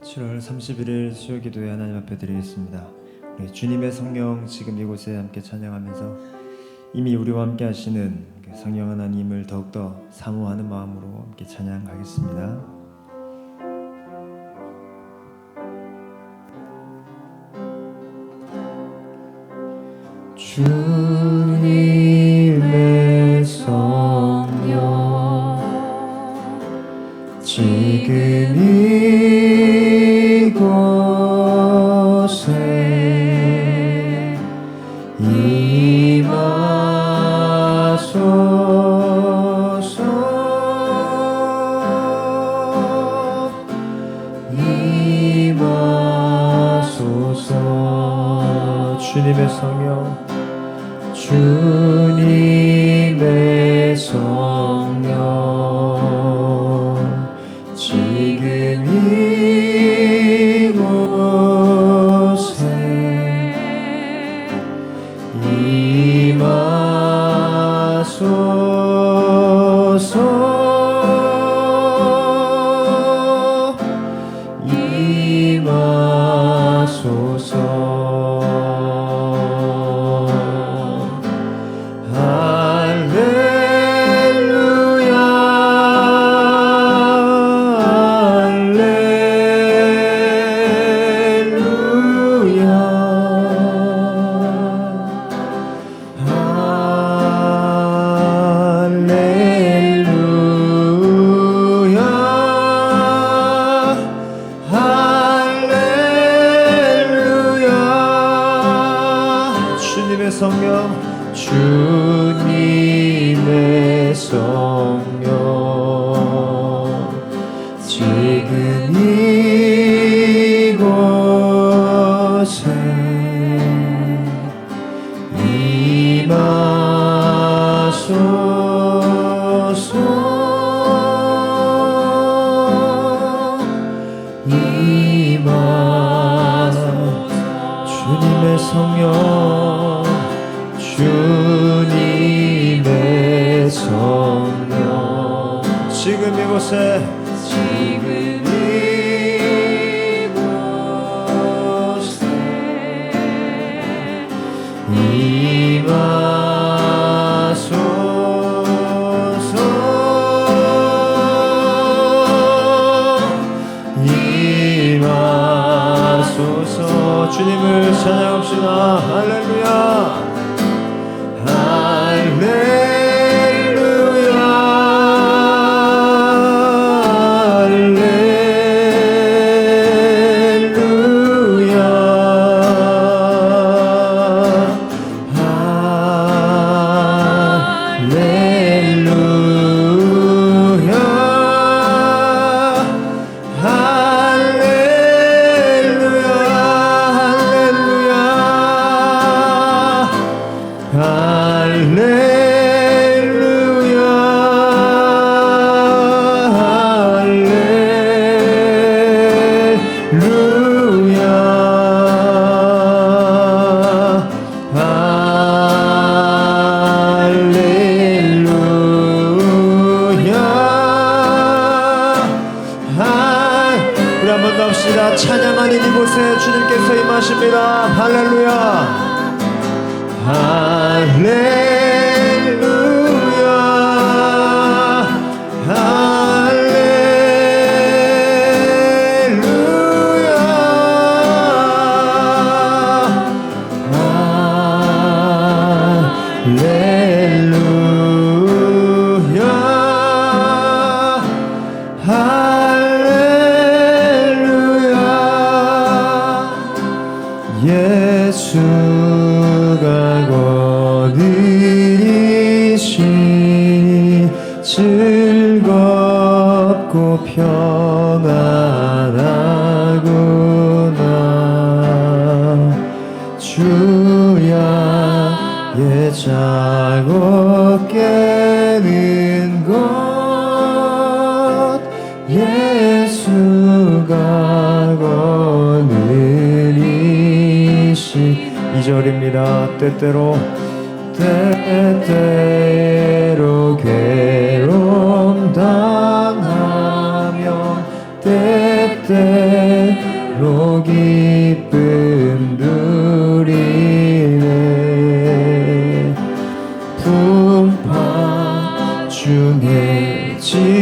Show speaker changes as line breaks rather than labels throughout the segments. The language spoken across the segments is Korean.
7월 31일 수요기도회 하나님 앞에 드리겠습니다. 우리 주님의 성령 지금 이곳에 함께 찬양하면서 이미 우리와 함께 하시는 성령 하나님을 더욱더 사모하는 마음으로 함께 찬양하겠습니다. 주님의 성령 지금 이곳에 임하소서. 주님의 성령 주님의 성령 지금 이곳에 주님의 성령 지금 이곳에 주님의 성령 주님의 성령 지금 이곳에 임하소서. 주님을 찬양합시다. 할렐루야. 찬양하는 이곳에 주님께서 임하십니다. 할렐루야. 할렐루야. 할렐루야. 예수가 거느리시니 즐겁고 평안하구나. 주야 예자고 깨는 것 예수가 거느리시 2절입니다. 때때로 괴로움 당하며 때때로 로 기쁨 누리네. 풍파 중에 지키시고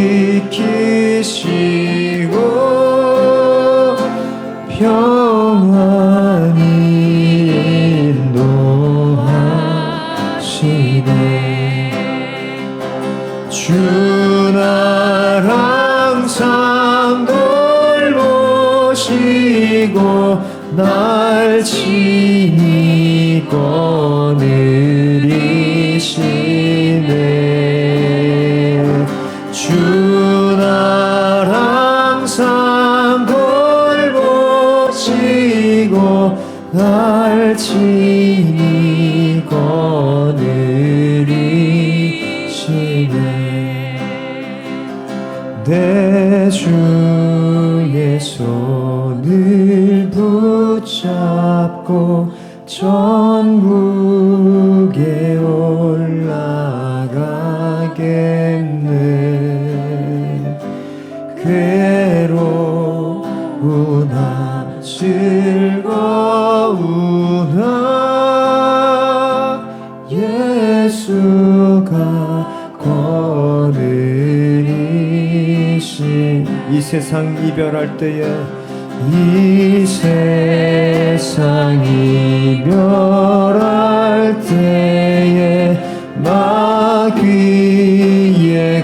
평안히 인도하시네. 주 날 항상 돌보시고 날 친히 거느리시네. 주 날 항상 돌보시고 날 친히 거느리시네. 내 주의 손을 붙잡고 천국에 올라가겠네. 괴로우나 즐거우나 예수가 거느리신 이 세상 이별할 때에 이 세상 이별할 때에 마귀의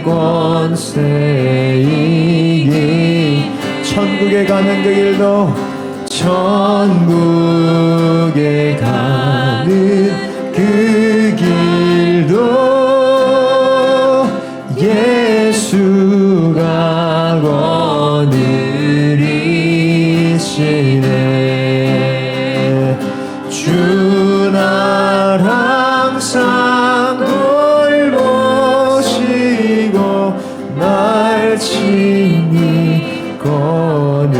권세 이기 천국에 가는 그 길도 천국에 가는 그 길도 예수가 거느리시네. 주 날 항상 돌보시고 날 친히 거느리시네.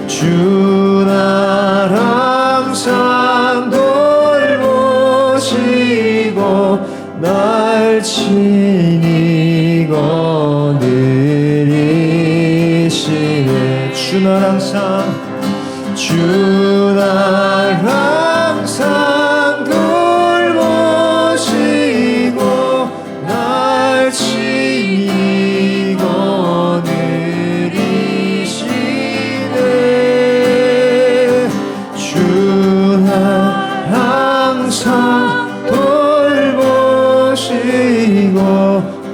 주 날 항상 돌보시고 날 친히 거느리시네. 주 날 항상 돌보시고 날 친히 거느리시네. 주 날 항상 돌보시고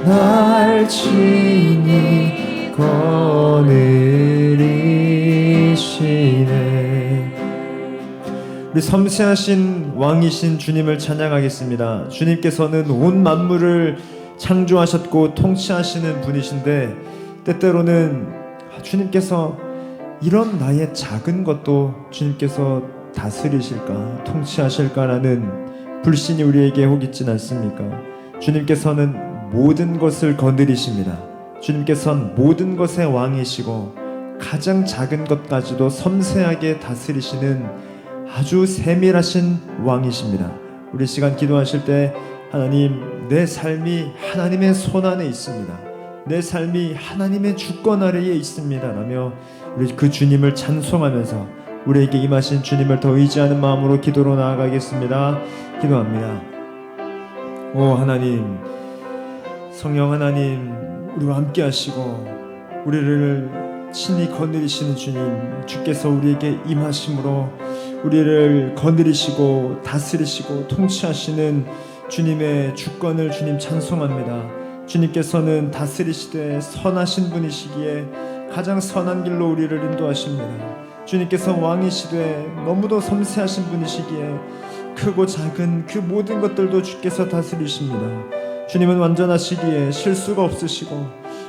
날 친히 거느리시네. 우리 섬세하신 왕이신 주님을 찬양하겠습니다. 주님께서는 온 만물을 창조하셨고 통치하시는 분이신데 때때로는 주님께서 이런 나의 작은 것도 주님께서 다스리실까 통치하실까라는 불신이 우리에게 혹 있진 않습니까? 주님께서는 모든 것을 거느리십니다. 주님께서는 모든 것의 왕이시고 가장 작은 것까지도 섬세하게 다스리시는 아주 세밀하신 왕이십니다. 우리 시간 기도하실 때 하나님, 내 삶이 하나님의 손 안에 있습니다. 내 삶이 하나님의 주권 아래에 있습니다 라며 우리 그 주님을 찬송하면서 우리에게 임하신 주님을 더 의지하는 마음으로 기도로 나아가겠습니다. 기도합니다. 오 하나님, 성령 하나님, 우리와 함께 하시고 우리를 친히 거느리시는 주님, 주께서 우리에게 임하심으로 우리를 거느리시고 다스리시고 통치하시는 주님의 주권을 주님 찬송합니다. 주님께서는 다스리시되 선하신 분이시기에 가장 선한 길로 우리를 인도하십니다. 주님께서 왕이시되 너무도 섬세하신 분이시기에 크고 작은 그 모든 것들도 주께서 다스리십니다. 주님은 완전하시기에 실수가 없으시고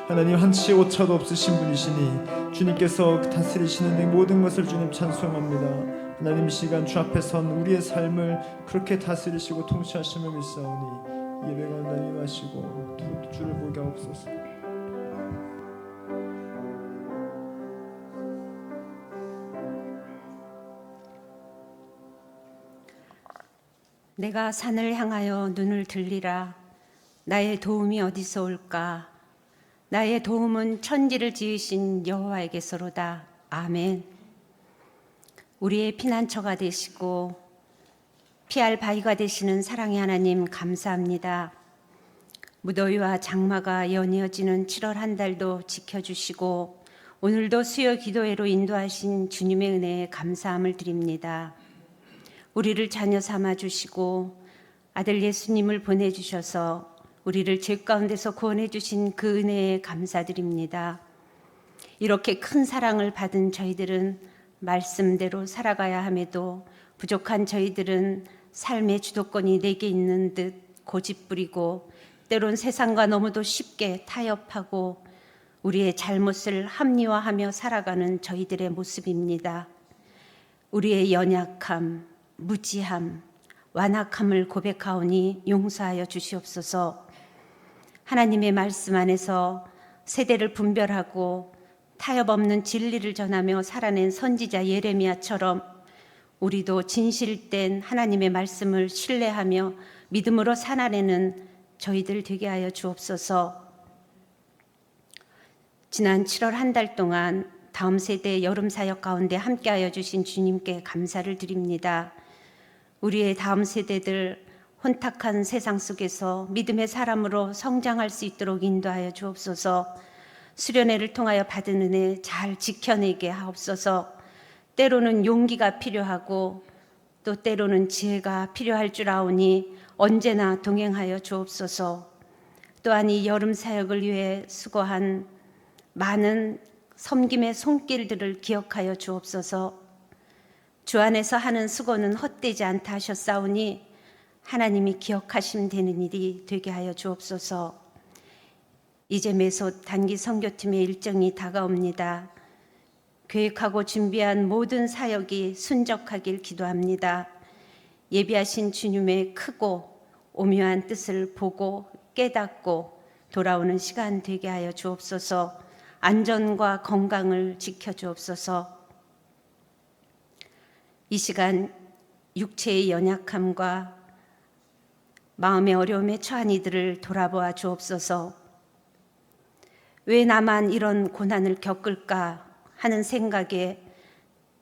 하나님 한치의 오차도 없으신 분이시니 주님께서 다스리시는 이 모든 것을 주님 찬송합니다. 하나님, 시간 주 앞에 선 우리의 삶을 그렇게 다스리시고 통치하심을 믿사오니 예배가 온다니 마시고 주를 보게 하옵소서.
내가 산을 향하여 눈을 들리라. 나의 도움이 어디서 올까? 나의 도움은 천지를 지으신 여호와에게서로다. 아멘. 우리의 피난처가 되시고 피할 바위가 되시는 사랑의 하나님 감사합니다. 무더위와 장마가 연이어지는 7월 한 달도 지켜주시고 오늘도 수요 기도회로 인도하신 주님의 은혜에 감사함을 드립니다. 우리를 자녀 삼아주시고 아들 예수님을 보내주셔서 우리를 죄 가운데서 구원해 주신 그 은혜에 감사드립니다. 이렇게 큰 사랑을 받은 저희들은 말씀대로 살아가야 함에도 부족한 저희들은 삶의 주도권이 내게 있는 듯 고집부리고 때론 세상과 너무도 쉽게 타협하고 우리의 잘못을 합리화하며 살아가는 저희들의 모습입니다. 우리의 연약함, 무지함, 완악함을 고백하오니 용서하여 주시옵소서. 하나님의 말씀 안에서 세대를 분별하고 타협 없는 진리를 전하며 살아낸 선지자 예레미야처럼 우리도 진실된 하나님의 말씀을 신뢰하며 믿음으로 살아내는 저희들 되게 하여 주옵소서. 지난 7월 한 달 동안 다음 세대 여름 사역 가운데 함께하여 주신 주님께 감사를 드립니다. 우리의 다음 세대들 혼탁한 세상 속에서 믿음의 사람으로 성장할 수 있도록 인도하여 주옵소서. 수련회를 통하여 받은 은혜 잘 지켜내게 하옵소서. 때로는 용기가 필요하고 또 때로는 지혜가 필요할 줄 아오니 언제나 동행하여 주옵소서. 또한 이 여름 사역을 위해 수고한 많은 섬김의 손길들을 기억하여 주옵소서. 주 안에서 하는 수고는 헛되지 않다 하셨사오니 하나님이 기억하시면 되는 일이 되게 하여 주옵소서. 이제 메소 단기 선교팀의 일정이 다가옵니다. 계획하고 준비한 모든 사역이 순적하길 기도합니다. 예비하신 주님의 크고 오묘한 뜻을 보고 깨닫고 돌아오는 시간 되게 하여 주옵소서. 안전과 건강을 지켜주옵소서. 이 시간 육체의 연약함과 마음의 어려움에 처한 이들을 돌아보아 주옵소서. 왜 나만 이런 고난을 겪을까 하는 생각에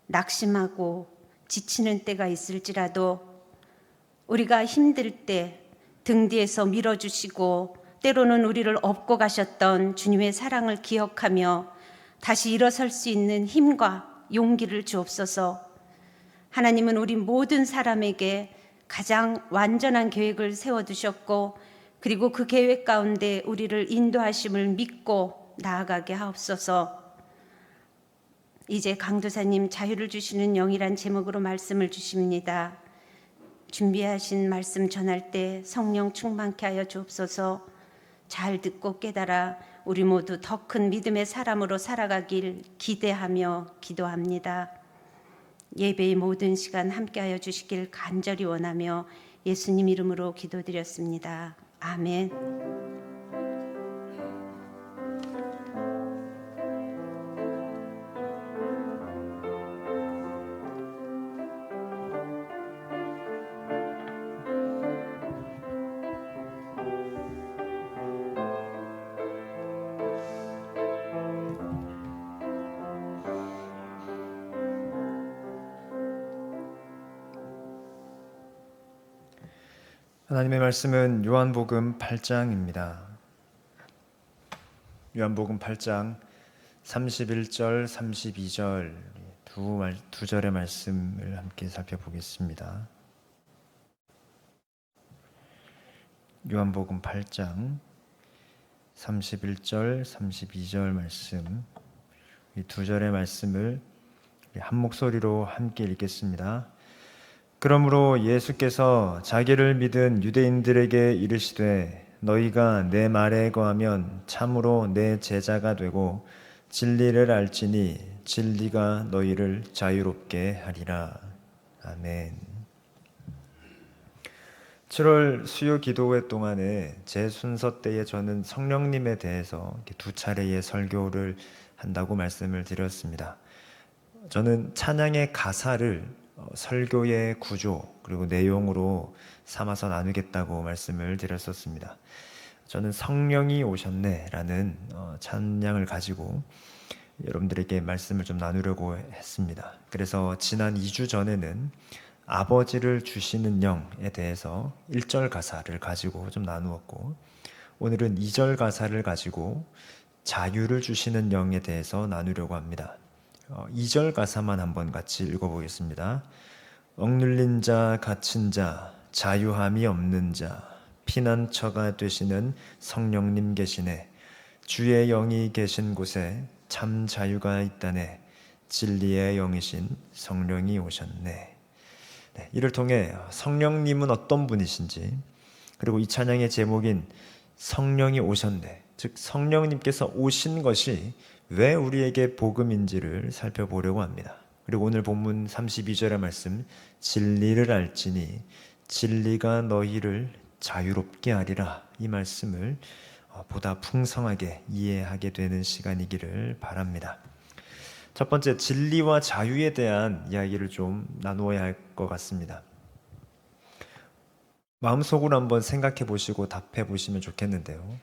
낙심하고 지치는 때가 있을지라도 우리가 힘들 때 등 뒤에서 밀어주시고 때로는 우리를 업고 가셨던 주님의 사랑을 기억하며 다시 일어설 수 있는 힘과 용기를 주옵소서. 하나님은 우리 모든 사람에게 가장 완전한 계획을 세워두셨고 그리고 그 계획 가운데 우리를 인도하심을 믿고 나아가게 하옵소서. 이제 강도사님 자유를 주시는 영이란 제목으로 말씀을 주십니다. 준비하신 말씀 전할 때 성령 충만케 하여 주옵소서. 잘 듣고 깨달아 우리 모두 더 큰 믿음의 사람으로 살아가길 기대하며 기도합니다. 예배의 모든 시간 함께하여 주시길 간절히 원하며 예수님 이름으로 기도드렸습니다. 아멘.
하나님의 말씀은 요한복음 8장입니다. 요한복음 8장 31절, 32절 두 절의 말씀을 함께 살펴보겠습니다. 요한복음 8장 31절, 32절 말씀, 이 두 절의 말씀을 한 목소리로 함께 읽겠습니다. 그러므로 예수께서 자기를 믿은 유대인들에게 이르시되 너희가 내 말에 거하면 참으로 내 제자가 되고 진리를 알지니 진리가 너희를 자유롭게 하리라. 아멘. 7월 수요 기도회 동안에 제 순서 때에 저는 성령님에 대해서 두 차례의 설교를 한다고 말씀을 드렸습니다. 저는 찬양의 가사를 설교의 구조 그리고 내용으로 삼아서 나누겠다고 말씀을 드렸었습니다. 저는 성령이 오셨네라는 찬양을 가지고 여러분들에게 말씀을 좀 나누려고 했습니다. 그래서 지난 2주 전에는 아버지를 주시는 영에 대해서 1절 가사를 가지고 좀 나누었고, 오늘은 2절 가사를 가지고 자유를 주시는 영에 대해서 나누려고 합니다. 2절 가사만 한번 같이 읽어보겠습니다. 억눌린 자, 갇힌 자, 자유함이 없는 자, 피난처가 되시는 성령님 계시네. 주의 영이 계신 곳에 참 자유가 있다네. 진리의 영이신 성령이 오셨네. 네, 이를 통해 성령님은 어떤 분이신지, 그리고 이 찬양의 제목인 성령이 오셨네, 즉 성령님께서 오신 것이 왜 우리에게 복음인지를 살펴보려고 합니다. 그리고 오늘 본문 32절의 말씀, 진리를 알지니 진리가 너희를 자유롭게 하리라, 이 말씀을 보다 풍성하게 이해하게 되는 시간이기를 바랍니다. 첫 번째, 진리와 자유에 대한 이야기를 좀 나누어야 할 것 같습니다. 마음속으로 한번 생각해 보시고 답해 보시면 좋겠는데요.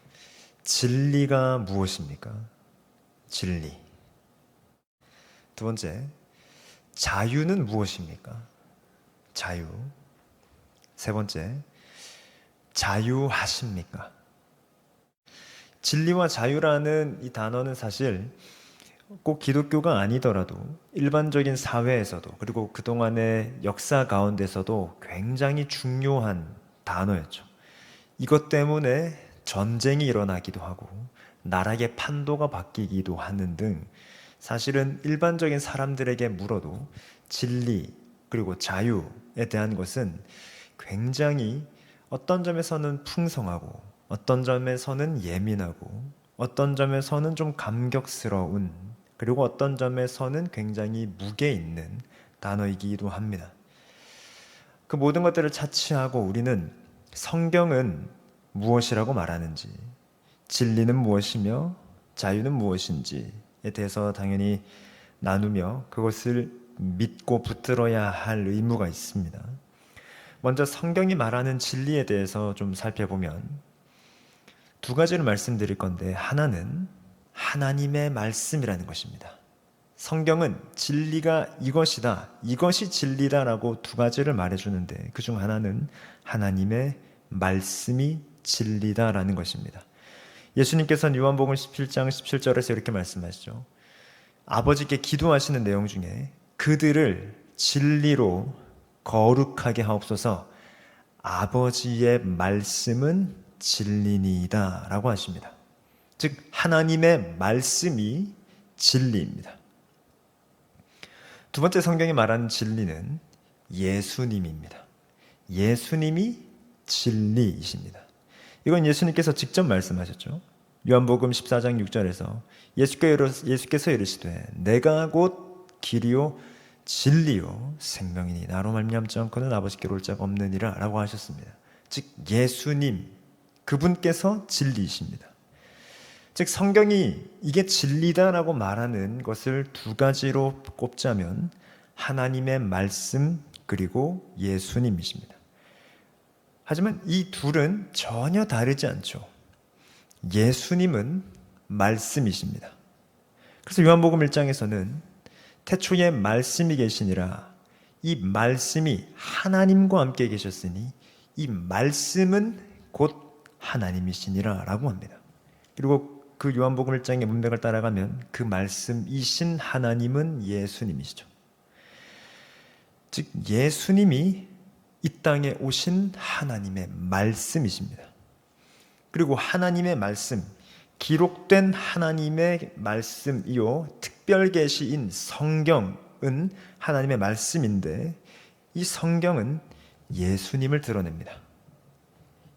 진리가 무엇입니까? 진리. 두 번째, 자유는 무엇입니까? 자유. 세 번째, 자유하십니까? 진리와 자유라는 이 단어는 사실 꼭 기독교가 아니더라도 일반적인 사회에서도, 그리고 그동안의 역사 가운데서도 굉장히 중요한 단어였죠. 이것 때문에 전쟁이 일어나기도 하고 나라의 판도가 바뀌기도 하는 등, 사실은 일반적인 사람들에게 물어도 진리 그리고 자유에 대한 것은 굉장히 어떤 점에서는 풍성하고, 어떤 점에서는 예민하고, 어떤 점에서는 좀 감격스러운, 그리고 어떤 점에서는 굉장히 무게 있는 단어이기도 합니다. 그 모든 것들을 차치하고 우리는 성경은 무엇이라고 말하는지, 진리는 무엇이며 자유는 무엇인지에 대해서 당연히 나누며 그것을 믿고 붙들어야 할 의무가 있습니다. 먼저 성경이 말하는 진리에 대해서 좀 살펴보면 두 가지를 말씀드릴 건데, 하나는 하나님의 말씀이라는 것입니다. 성경은 진리가 이것이다, 이것이 진리다라고 두 가지를 말해주는데, 그중 하나는 하나님의 말씀이 진리다라는 것입니다. 예수님께서는 요한복음 17장 17절에서 이렇게 말씀하시죠. 아버지께 기도하시는 내용 중에 그들을 진리로 거룩하게 하옵소서, 아버지의 말씀은 진리니이다 라고 하십니다. 즉 하나님의 말씀이 진리입니다. 두 번째, 성경이 말하는 진리는 예수님입니다. 예수님이 진리이십니다. 이건 예수님께서 직접 말씀하셨죠. 요한복음 14장 6절에서 예수께서 이르시되 내가 곧 길이요 진리요 생명이니 나로 말미암지 않고는 아버지께로 올 자가 없느니라 라고 하셨습니다. 즉 예수님, 그분께서 진리이십니다. 즉 성경이 이게 진리다라고 말하는 것을 두 가지로 꼽자면 하나님의 말씀 그리고 예수님이십니다. 하지만 이 둘은 전혀 다르지 않죠. 예수님은 말씀이십니다. 그래서 요한복음 1장에서는 태초에 말씀이 계시니라, 이 말씀이 하나님과 함께 계셨으니 이 말씀은 곧 하나님이시니라 라고 합니다. 그리고 그 요한복음 1장의 문맥을 따라가면 그 말씀이신 하나님은 예수님이시죠. 즉 예수님이 이 땅에 오신 하나님의 말씀이십니다. 그리고 하나님의 말씀, 기록된 하나님의 말씀이요 특별 계시인 성경은 하나님의 말씀인데, 이 성경은 예수님을 드러냅니다.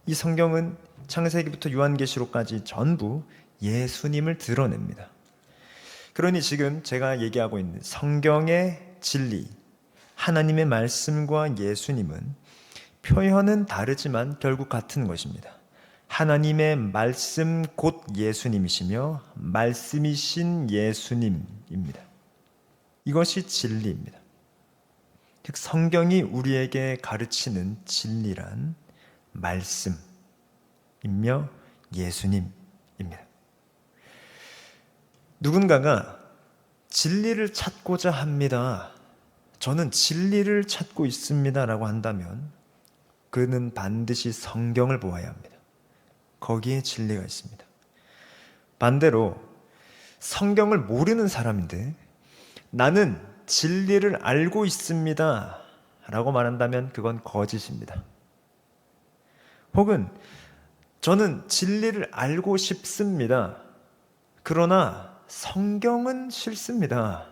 이 성경은 창세기부터 요한계시록까지 전부 예수님을 드러냅니다. 그러니 지금 제가 얘기하고 있는 성경의 진리, 하나님의 말씀과 예수님은 표현은 다르지만 결국 같은 것입니다. 하나님의 말씀 곧 예수님이시며 말씀이신 예수님입니다. 이것이 진리입니다. 즉 성경이 우리에게 가르치는 진리란 말씀이며 예수님입니다. 누군가가 진리를 찾고자 합니다. 저는 진리를 찾고 있습니다. 라고 한다면 그는 반드시 성경을 보아야 합니다. 거기에 진리가 있습니다. 반대로 성경을 모르는 사람인데 나는 진리를 알고 있습니다. 라고 말한다면 그건 거짓입니다. 혹은 저는 진리를 알고 싶습니다. 그러나 성경은 싫습니다.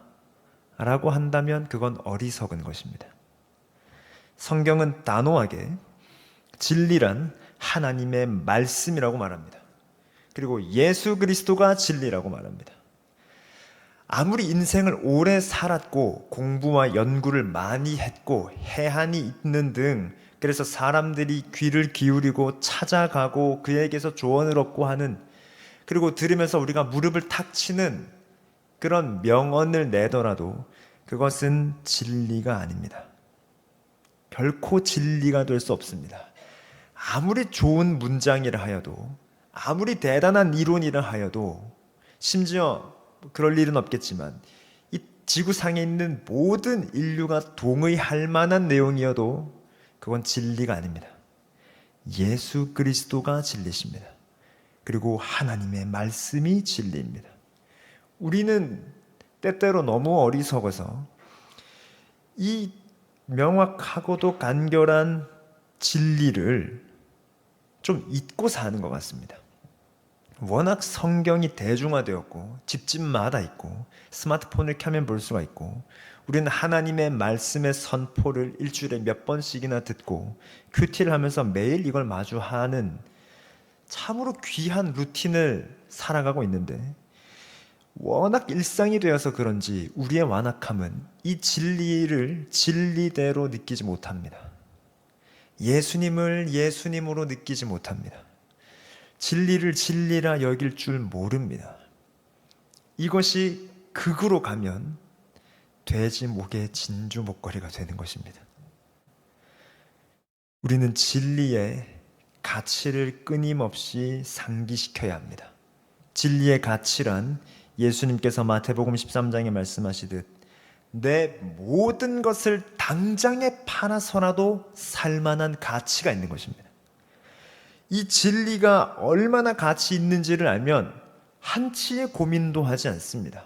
라고 한다면 그건 어리석은 것입니다. 성경은 단호하게 진리란 하나님의 말씀이라고 말합니다. 그리고 예수 그리스도가 진리라고 말합니다. 아무리 인생을 오래 살았고 공부와 연구를 많이 했고 해한이 있는 등 그래서 사람들이 귀를 기울이고 찾아가고 그에게서 조언을 얻고 하는, 그리고 들으면서 우리가 무릎을 탁 치는 그런 명언을 내더라도 그것은 진리가 아닙니다. 결코 진리가 될 수 없습니다. 아무리 좋은 문장이라 하여도, 아무리 대단한 이론이라 하여도, 심지어 그럴 일은 없겠지만 이 지구상에 있는 모든 인류가 동의할 만한 내용이어도 그건 진리가 아닙니다. 예수 그리스도가 진리십니다. 그리고 하나님의 말씀이 진리입니다. 우리는 때때로 너무 어리석어서 이 명확하고도 간결한 진리를 좀 잊고 사는 것 같습니다. 워낙 성경이 대중화되었고 집집마다 있고 스마트폰을 켜면 볼 수가 있고 우리는 하나님의 말씀의 선포를 일주일에 몇 번씩이나 듣고 큐티를 하면서 매일 이걸 마주하는 참으로 귀한 루틴을 살아가고 있는데 워낙 일상이 되어서 그런지 우리의 완악함은 이 진리를 진리대로 느끼지 못합니다. 예수님을 예수님으로 느끼지 못합니다. 진리를 진리라 여길 줄 모릅니다. 이것이 극으로 가면 돼지 목의 진주 목걸이가 되는 것입니다. 우리는 진리의 가치를 끊임없이 상기시켜야 합니다. 진리의 가치란 예수님께서 마태복음 13장에 말씀하시듯 내 모든 것을 당장에 팔아서라도 살만한 가치가 있는 것입니다. 이 진리가 얼마나 가치 있는지를 알면 한치의 고민도 하지 않습니다.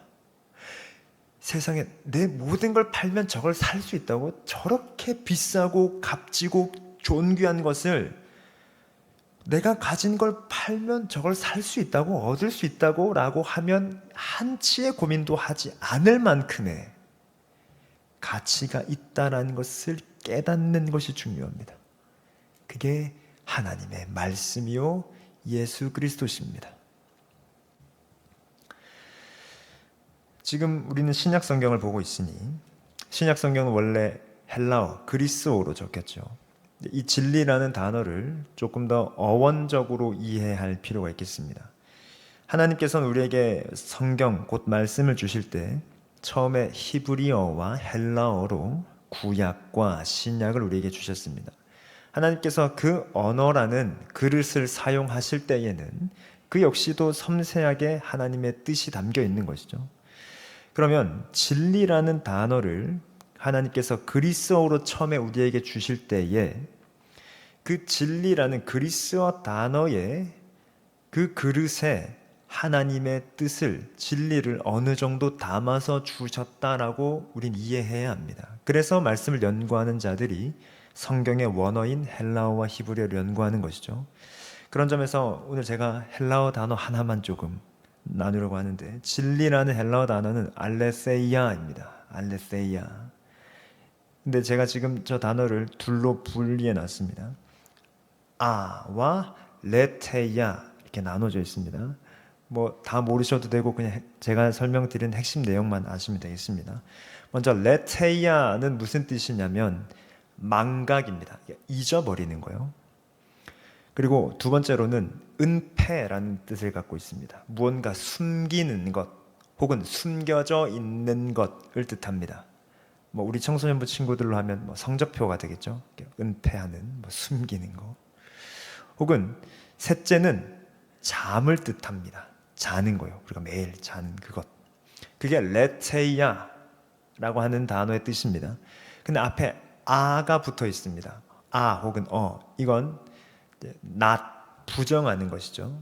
세상에 내 모든 걸 팔면 저걸 살 수 있다고? 저렇게 비싸고 값지고 존귀한 것을 내가 가진 걸 팔면 저걸 살 수 있다고? 얻을 수 있다고? 라고 하면 한치의 고민도 하지 않을 만큼의 가치가 있다라는 것을 깨닫는 것이 중요합니다. 그게 하나님의 말씀이요 예수 그리스도십니다. 지금 우리는 신약 성경을 보고 있으니 신약 성경은 원래 헬라어, 그리스어로 적혔죠. 이 진리라는 단어를 조금 더 어원적으로 이해할 필요가 있겠습니다. 하나님께서는 우리에게 성경, 곧 말씀을 주실 때 처음에 히브리어와 헬라어로 구약과 신약을 우리에게 주셨습니다. 하나님께서 그 언어라는 그릇을 사용하실 때에는 그 역시도 섬세하게 하나님의 뜻이 담겨 있는 것이죠. 그러면 진리라는 단어를 하나님께서 그리스어로 처음에 우리에게 주실 때에 그 진리라는 그리스어 단어에 그 그릇에 하나님의 뜻을, 진리를 어느 정도 담아서 주셨다라고 우린 이해해야 합니다. 그래서 말씀을 연구하는 자들이 성경의 원어인 헬라어와 히브리어를 연구하는 것이죠. 그런 점에서 오늘 제가 헬라어 단어 하나만 조금 나누려고 하는데, 진리라는 헬라어 단어는 알레세이아입니다. 알레세이아. 근데 제가 지금 저 단어를 둘로 분리해 놨습니다. 아와 레테야 이렇게 나눠져 있습니다. 뭐 다 모르셔도 되고 그냥 제가 설명드린 핵심 내용만 아시면 되겠습니다. 먼저 레테야는 무슨 뜻이냐면 망각입니다. 잊어버리는 거요. 그리고 두 번째로는 은폐라는 뜻을 갖고 있습니다. 무언가 숨기는 것 혹은 숨겨져 있는 것을 뜻합니다. 뭐 우리 청소년부 친구들로 하면 뭐 성적표가 되겠죠. 은폐하는, 뭐 숨기는 거. 혹은 셋째는 잠을 뜻합니다. 자는 거요. 우리가 매일 자는 그것. 그게 레테이아라고 하는 단어의 뜻입니다. 근데 앞에 아가 붙어 있습니다. 아 혹은 이건 not 부정하는 것이죠.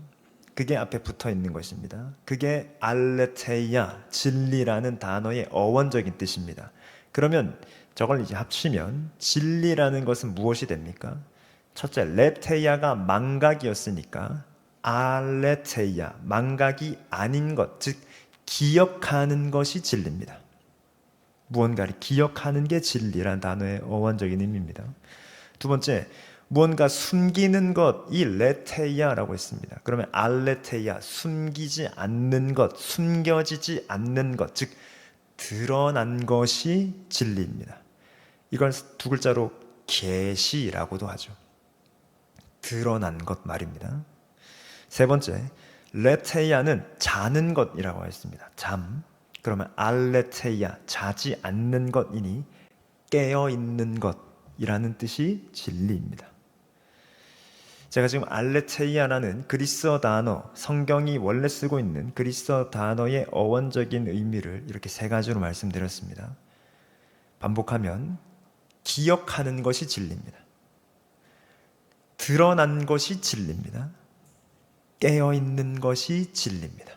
그게 앞에 붙어 있는 것입니다. 그게 알레테이아, 진리라는 단어의 어원적인 뜻입니다. 그러면 저걸 이제 합치면 진리라는 것은 무엇이 됩니까? 첫째, 레테이아가 망각이었으니까 알레테이아, 망각이 아닌 것, 즉 기억하는 것이 진리입니다. 무언가를 기억하는 게 진리란 단어의 어원적인 의미입니다. 두 번째, 무언가 숨기는 것이 레테이아라고 했습니다. 그러면 알레테이아, 숨기지 않는 것, 숨겨지지 않는 것, 즉 드러난 것이 진리입니다. 이걸 두 글자로 계시라고도 하죠. 드러난 것 말입니다. 세 번째, 레테이아는 자는 것이라고 했습니다. 잠. 그러면 알레테이아, 자지 않는 것이니 깨어있는 것이라는 뜻이 진리입니다. 제가 지금 알레테이아라는 그리스어 단어, 성경이 원래 쓰고 있는 그리스어 단어의 어원적인 의미를 이렇게 세 가지로 말씀드렸습니다. 반복하면 기억하는 것이 진리입니다. 드러난 것이 진리입니다. 깨어있는 것이 진리입니다.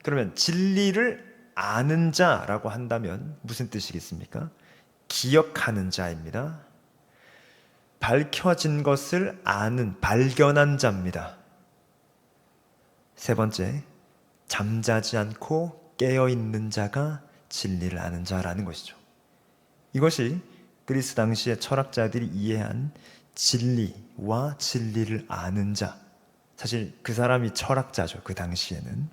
그러면 진리를 아는 자라고 한다면 무슨 뜻이겠습니까? 기억하는 자입니다. 밝혀진 것을 아는, 발견한 자입니다. 세 번째, 잠자지 않고 깨어있는 자가 진리를 아는 자라는 것이죠. 이것이 그리스 당시의 철학자들이 이해한 진리와 진리를 아는 자. 사실 그 사람이 철학자죠. 그 당시에는.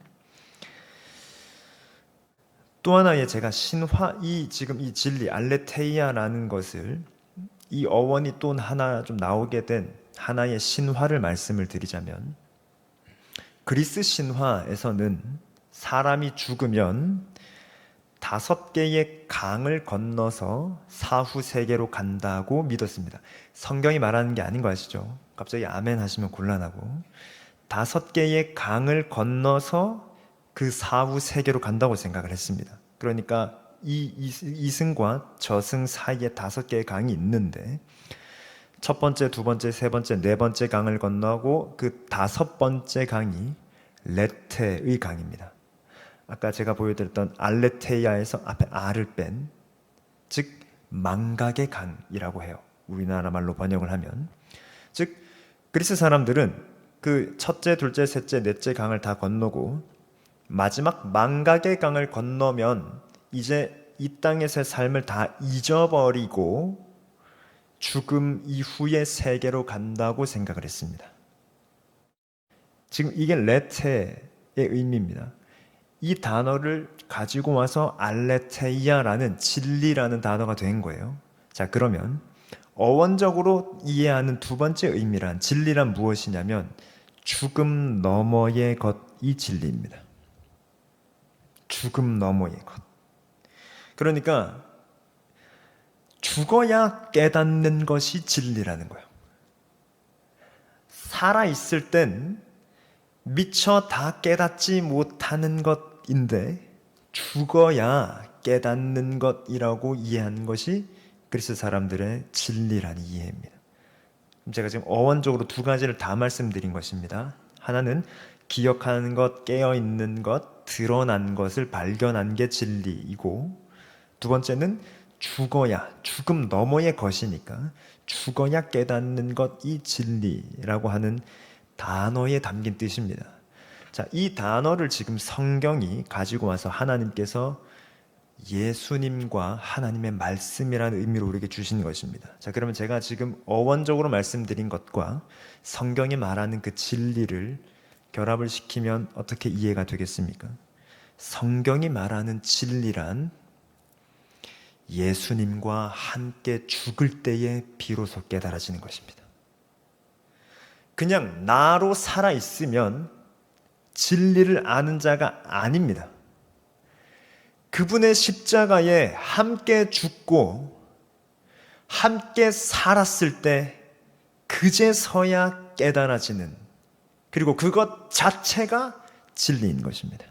또 하나의 제가 지금 이 진리, 알레테이아라는 것을 이 어원이 또 하나 좀 나오게 된 하나의 신화를 말씀을 드리자면, 그리스 신화에서는 사람이 죽으면 5개의 강을 건너서 사후 세계로 간다고 믿었습니다. 성경이 말하는 게 아닌 거 아시죠? 갑자기 아멘 하시면 곤란하고, 5개의 강을 건너서 그 사후 세계로 간다고 생각을 했습니다. 그러니까 이승과 저승 사이에 5개의 강이 있는데, 첫 번째, 두 번째, 세 번째, 네 번째 강을 건너고 그 5번째 강이 레테의 강입니다. 아까 제가 보여드렸던 알레테이아에서 앞에 아를 뺀, 즉 망각의 강이라고 해요. 우리나라 말로 번역을 하면. 즉 그리스 사람들은 그 첫째, 둘째, 셋째, 넷째 강을 다 건너고 마지막 망각의 강을 건너면 이제 이 땅에서의 삶을 다 잊어버리고 죽음 이후의 세계로 간다고 생각을 했습니다. 지금 이게 레테의 의미입니다. 이 단어를 가지고 와서 알레테이아라는 진리라는 단어가 된 거예요. 자, 그러면 어원적으로 이해하는 두 번째 의미란, 진리란 무엇이냐면 죽음 너머의 것이 진리입니다. 죽음 너머의 것. 그러니까 죽어야 깨닫는 것이 진리라는 거예요. 살아있을 땐 미처 다 깨닫지 못하는 것인데 죽어야 깨닫는 것이라고 이해하는 것이 그리스 사람들의 진리라는 이해입니다. 제가 지금 어원적으로 두 가지를 다 말씀드린 것입니다. 하나는 기억하는 것, 깨어있는 것, 드러난 것을 발견한 게 진리이고, 두 번째는 죽어야, 죽음 너머의 것이니까 죽어야 깨닫는 것이 진리라고 하는 단어에 담긴 뜻입니다. 자, 이 단어를 지금 성경이 가지고 와서 하나님께서 예수님과 하나님의 말씀이라는 의미로 우리에게 주신 것입니다. 자, 그러면 제가 지금 어원적으로 말씀드린 것과 성경이 말하는 그 진리를 결합을 시키면 어떻게 이해가 되겠습니까? 성경이 말하는 진리란 예수님과 함께 죽을 때에 비로소 깨달아지는 것입니다. 그냥 나로 살아있으면 진리를 아는 자가 아닙니다. 그분의 십자가에 함께 죽고 함께 살았을 때 그제서야 깨달아지는 그리고 그것 자체가 진리인 것입니다.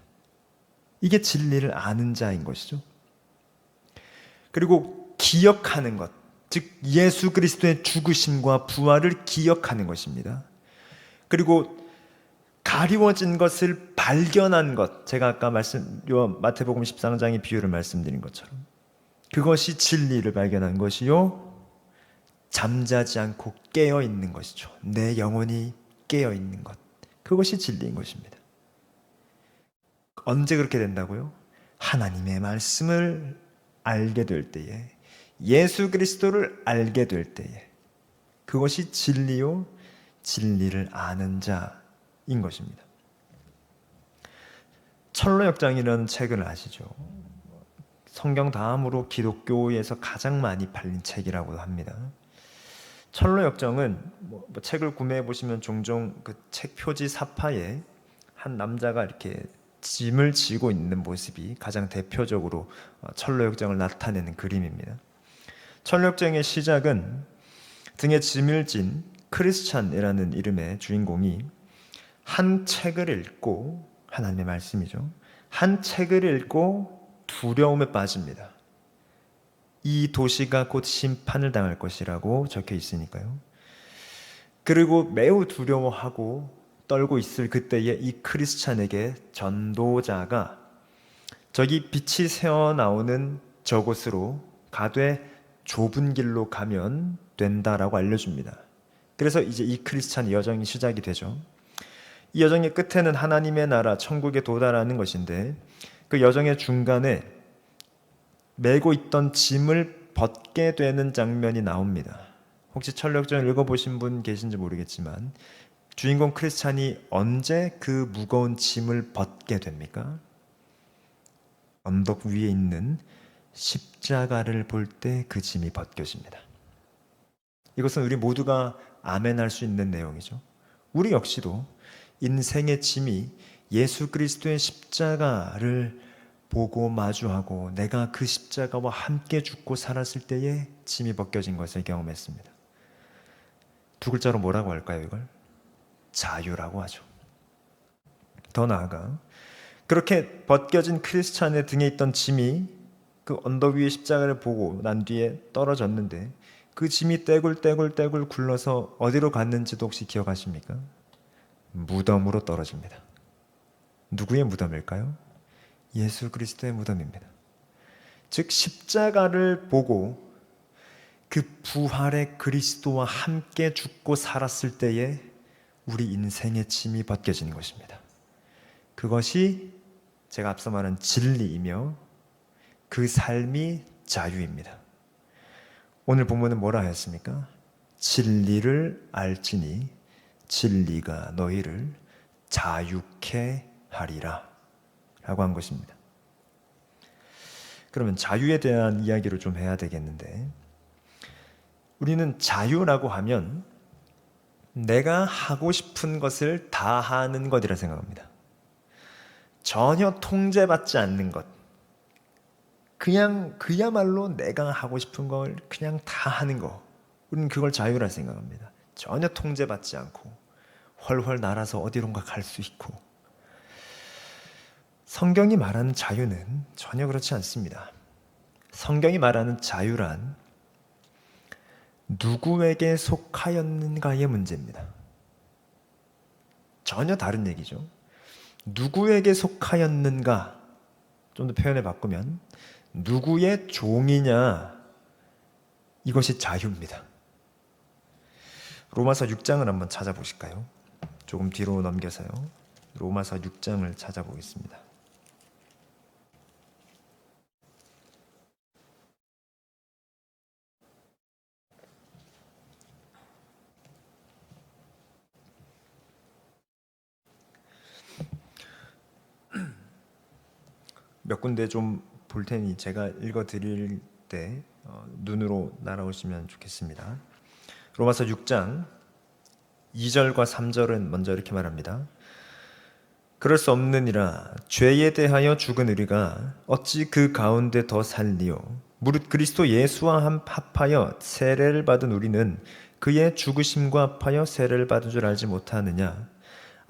이게 진리를 아는 자인 것이죠. 그리고 기억하는 것, 즉 예수 그리스도의 죽으심과 부활을 기억하는 것입니다. 그리고 가리워진 것을 발견한 것, 제가 아까 마태복음 14장의 비유를 말씀드린 것처럼 그것이 진리를 발견한 것이요, 잠자지 않고 깨어 있는 것이죠. 내 영혼이 깨어 있는 것, 그것이 진리인 것입니다. 언제 그렇게 된다고요? 하나님의 말씀을 알게 될 때에, 예수 그리스도를 알게 될 때에, 그것이 진리요, 진리를 아는 자인 것입니다. 철로역장이라는 책을 아시죠? 성경 다음으로 기독교에서 가장 많이 팔린 책이라고 합니다. 철로역정은 책을 구매해 보시면 종종 그 책 표지 사파에 한 남자가 이렇게 짐을 지고 있는 모습이 가장 대표적으로 철로역정을 나타내는 그림입니다. 철로역정의 시작은 등에 짐을 진 크리스찬이라는 이름의 주인공이 한 책을 읽고, 하나님의 말씀이죠, 한 책을 읽고 두려움에 빠집니다. 이 도시가 곧 심판을 당할 것이라고 적혀 있으니까요. 그리고 매우 두려워하고 떨고 있을 그때에 이 크리스찬에게 전도자가 저기 빛이 새어나오는 저곳으로 가되 좁은 길로 가면 된다라고 알려줍니다. 그래서 이제 이 크리스찬 여정이 시작이 되죠. 이 여정의 끝에는 하나님의 나라, 천국에 도달하는 것인데, 그 여정의 중간에 메고 있던 짐을 벗게 되는 장면이 나옵니다. 혹시 철력전을 읽어보신 분 계신지 모르겠지만 주인공 크리스찬이 언제 그 무거운 짐을 벗게 됩니까? 언덕 위에 있는 십자가를 볼 때 그 짐이 벗겨집니다. 이것은 우리 모두가 아멘할 수 있는 내용이죠. 우리 역시도 인생의 짐이 예수 그리스도의 십자가를 보고 마주하고 내가 그 십자가와 함께 죽고 살았을 때에 짐이 벗겨진 것을 경험했습니다. 두 글자로 뭐라고 할까요, 이걸? 자유라고 하죠. 더 나아가 그렇게 벗겨진 크리스찬의 등에 있던 짐이 그 언덕 위의 십자가를 보고 난 뒤에 떨어졌는데, 그 짐이 떼굴떼굴 굴러서 어디로 갔는지도 혹시 기억하십니까? 무덤으로 떨어집니다. 누구의 무덤일까요? 예수 그리스도의 무덤입니다. 즉 십자가를 보고 그 부활의 그리스도와 함께 죽고 살았을 때에 우리 인생의 짐이 벗겨지는 것입니다. 그것이 제가 앞서 말한 진리이며 그 삶이 자유입니다. 오늘 본문은 뭐라 하였습니까? 진리를 알지니 진리가 너희를 자유케 하리라 라고 한 것입니다. 그러면 자유에 대한 이야기를 좀 해야 되겠는데, 우리는 자유라고 하면 내가 하고 싶은 것을 다 하는 것이라 생각합니다. 전혀 통제받지 않는 것, 그냥 그야말로 내가 하고 싶은 걸 그냥 다 하는 거, 우리는 그걸 자유라 생각합니다. 전혀 통제받지 않고 훨훨 날아서 어디론가 갈 수 있고. 성경이 말하는 자유는 전혀 그렇지 않습니다. 성경이 말하는 자유란 누구에게 속하였는가의 문제입니다. 전혀 다른 얘기죠. 누구에게 속하였는가, 좀 더 표현을 바꾸면 누구의 종이냐, 이것이 자유입니다. 로마서 6장을 한번 찾아보실까요? 조금 뒤로 넘겨서요. 로마서 6장을 찾아보겠습니다. 몇 군데 좀 볼 테니 제가 읽어 드릴 때 눈으로 날아오시면 좋겠습니다. 로마서 6장 2절과 3절은 먼저 이렇게 말합니다. 그럴 수 없느니라 죄에 대하여 죽은 우리가 어찌 그 가운데 더 살리요. 무릇 그리스도 예수와 합하여 세례를 받은 우리는 그의 죽으심과 합하여 세례를 받은 줄 알지 못하느냐.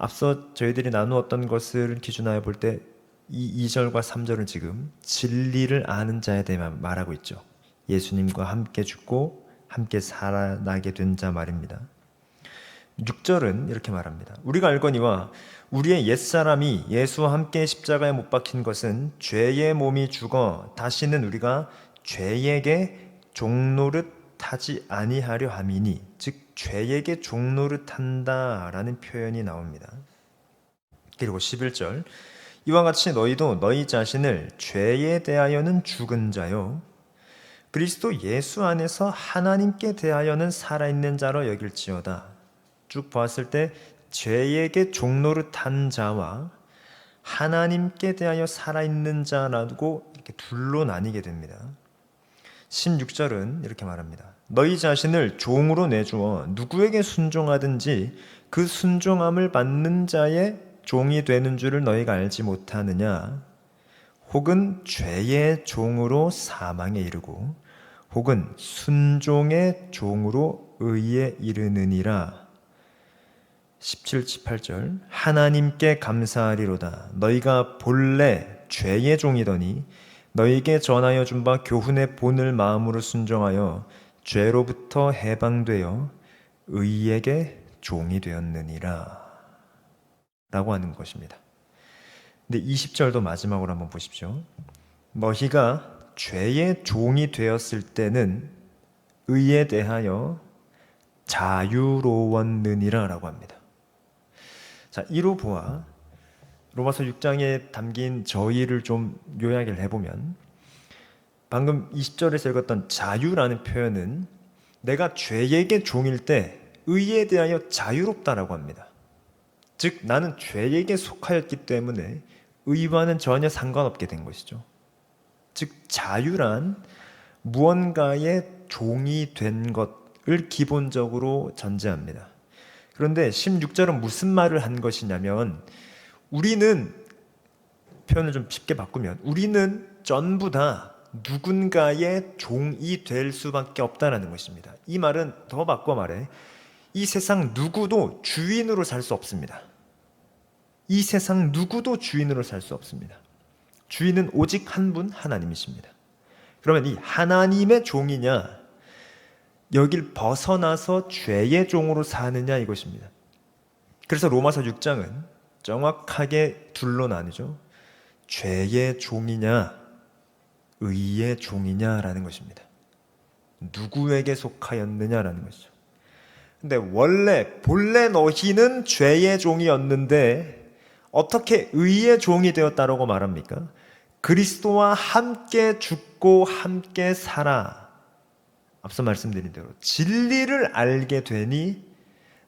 앞서 저희들이 나누었던 것을 기준하여 볼 때 이 2절과 3절은 지금 진리를 아는 자에 대해 말하고 있죠. 예수님과 함께 죽고 함께 살아나게 된 자 말입니다. 6절은 이렇게 말합니다. 우리가 알거니와 우리의 옛사람이 예수와 함께 십자가에 못 박힌 것은 죄의 몸이 죽어 다시는 우리가 죄에게 종노릇하지 아니하려 함이니, 즉 죄에게 종노릇한다라는 표현이 나옵니다. 그리고 11절, 이와 같이 너희도 너희 자신을 죄에 대하여는 죽은 자요 그리스도 예수 안에서 하나님께 대하여는 살아있는 자로 여길지어다. 쭉 보았을 때 죄에게 종노릇한 자와 하나님께 대하여 살아있는 자라고 이렇게 둘로 나뉘게 됩니다. 16절은 이렇게 말합니다. 너희 자신을 종으로 내주어 누구에게 순종하든지 그 순종함을 받는 자의 종이 되는 줄을 너희가 알지 못하느냐? 혹은 죄의 종으로 사망에 이르고 혹은 순종의 종으로 의에 이르느니라. 17, 18절, 하나님께 감사하리로다. 너희가 본래 죄의 종이더니 너희에게 전하여 준 바 교훈의 본을 마음으로 순종하여 죄로부터 해방되어 의에게 종이 되었느니라 라고 하는 것입니다. 근데 20절도 마지막으로 한번 보십시오. 너희가 죄의 종이 되었을 때는 의에 대하여 자유로웠느니라 라고 합니다. 자, 이로 보아 로마서 6장에 담긴 저희를 좀 요약을 해보면, 방금 20절에서 읽었던 자유라는 표현은 내가 죄에게 종일 때 의에 대하여 자유롭다라고 합니다. 즉 나는 죄에게 속하였기 때문에 의와는 전혀 상관없게 된 것이죠. 즉 자유란 무언가의 종이 된 것을 기본적으로 전제합니다. 그런데 16절은 무슨 말을 한 것이냐면, 우리는, 표현을 좀 쉽게 바꾸면 우리는 전부 다 누군가의 종이 될 수밖에 없다는 것입니다. 이 말은 더 바꿔 말해 이 세상 누구도 주인으로 살 수 없습니다. 이 세상 누구도 주인으로 살 수 없습니다. 주인은 오직 한 분, 하나님이십니다. 그러면 이 하나님의 종이냐, 여길 벗어나서 죄의 종으로 사느냐, 이것입니다. 그래서 로마서 6장은 정확하게 둘로 나뉘죠. 죄의 종이냐, 의의 종이냐라는 것입니다. 누구에게 속하였느냐라는 것이죠. 근데 본래 너희는 죄의 종이었는데 어떻게 의의 종이 되었다라고 말합니까? 그리스도와 함께 죽고 함께 살아. 앞서 말씀드린 대로 진리를 알게 되니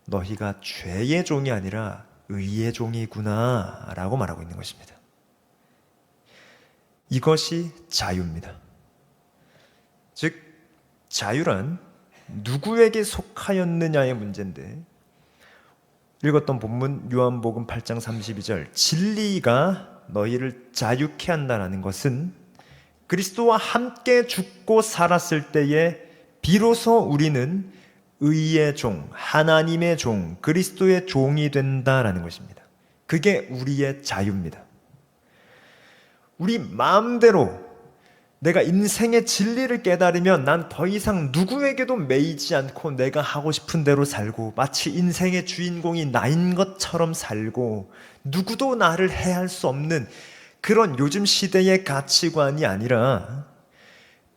너희가 죄의 종이 아니라 의의 종이구나 라고 말하고 있는 것입니다. 이것이 자유입니다. 즉 자유란 누구에게 속하였느냐의 문제인데, 읽었던 본문 요한복음 8장 32절, 진리가 너희를 자유케 한다는 것은 그리스도와 함께 죽고 살았을 때에 비로소 우리는 의의 종, 하나님의 종, 그리스도의 종이 된다라는 것입니다. 그게 우리의 자유입니다. 우리 마음대로 내가 인생의 진리를 깨달으면 난 더 이상 누구에게도 매이지 않고 내가 하고 싶은 대로 살고, 마치 인생의 주인공이 나인 것처럼 살고, 누구도 나를 해할 수 없는 그런 요즘 시대의 가치관이 아니라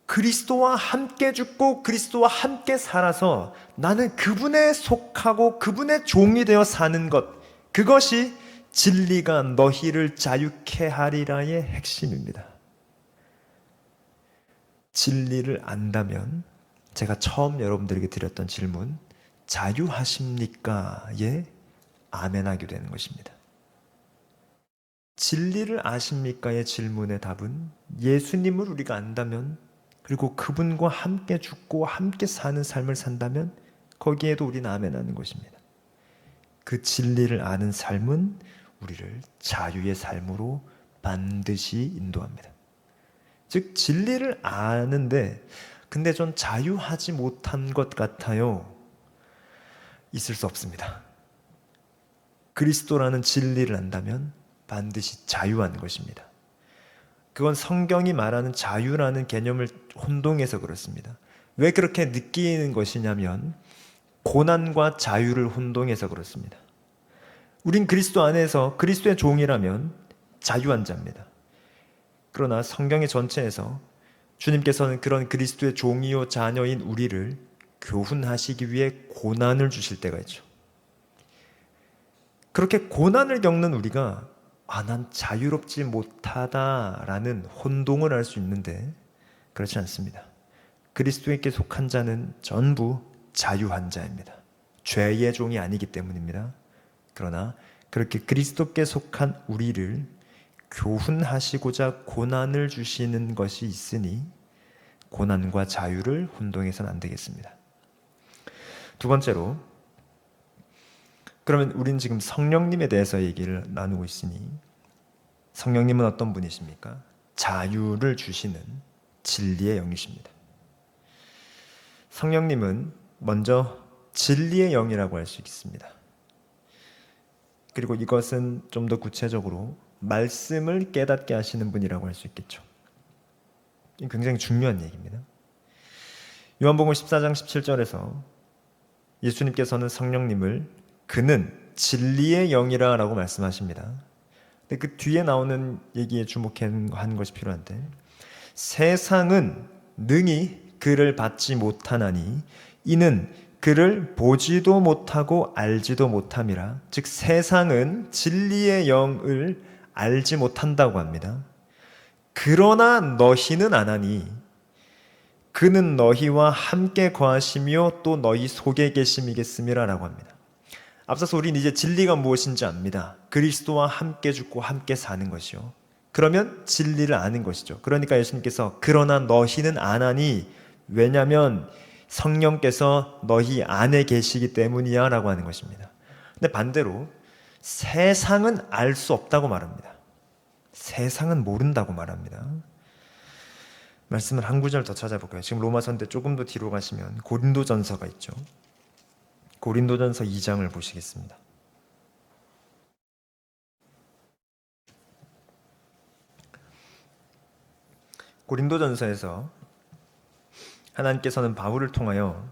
그리스도와 함께 죽고 그리스도와 함께 살아서 나는 그분에 속하고 그분의 종이 되어 사는 것, 그것이 진리가 너희를 자유케 하리라의 핵심입니다. 진리를 안다면, 제가 처음 여러분들에게 드렸던 질문, 자유하십니까?에 아멘하게 되는 것입니다. 진리를 아십니까?의 질문의 답은 예수님을 우리가 안다면, 그리고 그분과 함께 죽고 함께 사는 삶을 산다면 거기에도 우리는 아멘하는 것입니다. 그 진리를 아는 삶은 우리를 자유의 삶으로 반드시 인도합니다. 즉 진리를 아는데 근데 전 자유하지 못한 것 같아요. 있을 수 없습니다. 그리스도라는 진리를 안다면 반드시 자유한 것입니다. 그건 성경이 말하는 자유라는 개념을 혼동해서 그렇습니다. 왜 그렇게 느끼는 것이냐면 고난과 자유를 혼동해서 그렇습니다. 우린 그리스도 안에서 그리스도의 종이라면 자유한 자입니다. 그러나 성경의 전체에서 주님께서는 그런 그리스도의 종이요 자녀인 우리를 교훈하시기 위해 고난을 주실 때가 있죠. 그렇게 고난을 겪는 우리가 난 자유롭지 못하다라는 혼동을 할 수 있는데 그렇지 않습니다. 그리스도에게 속한 자는 전부 자유한 자입니다. 죄의 종이 아니기 때문입니다. 그러나 그렇게 그리스도께 속한 우리를 교훈하시고자 고난을 주시는 것이 있으니 고난과 자유를 혼동해서는 안 되겠습니다. 두 번째로, 그러면 우린 지금 성령님에 대해서 얘기를 나누고 있으니 성령님은 어떤 분이십니까? 자유를 주시는 진리의 영이십니다. 성령님은 먼저 진리의 영이라고 할 수 있습니다. 그리고 이것은 좀 더 구체적으로 말씀을 깨닫게 하시는 분이라고 할 수 있겠죠. 이게 굉장히 중요한 얘기입니다. 요한복음 14장 17절에서 예수님께서는 성령님을 그는 진리의 영이라 라고 말씀하십니다. 근데 그 뒤에 나오는 얘기에 주목한 것이 필요한데, 세상은 능히 그를 받지 못하나니 이는 그를 보지도 못하고 알지도 못함이라. 즉 세상은 진리의 영을 알지 못한다고 합니다. 그러나 너희는 아나니 그는 너희와 함께 거하시며 또 너희 속에 계심이겠음이라 라고 합니다. 앞서서 우리는 이제 진리가 무엇인지 압니다. 그리스도와 함께 죽고 함께 사는 것이요. 그러면 진리를 아는 것이죠. 그러니까 예수님께서 그러나 너희는 아나니, 왜냐하면 성령께서 너희 안에 계시기 때문이야 라고 하는 것입니다. 근데 반대로 세상은 알 수 없다고 말합니다. 세상은 모른다고 말합니다. 말씀을 한 구절 더 찾아볼까요? 지금 로마서인데 조금 더 뒤로 가시면 고린도전서가 있죠. 고린도전서 2장을 보시겠습니다. 고린도전서에서 하나님께서는 바울을 통하여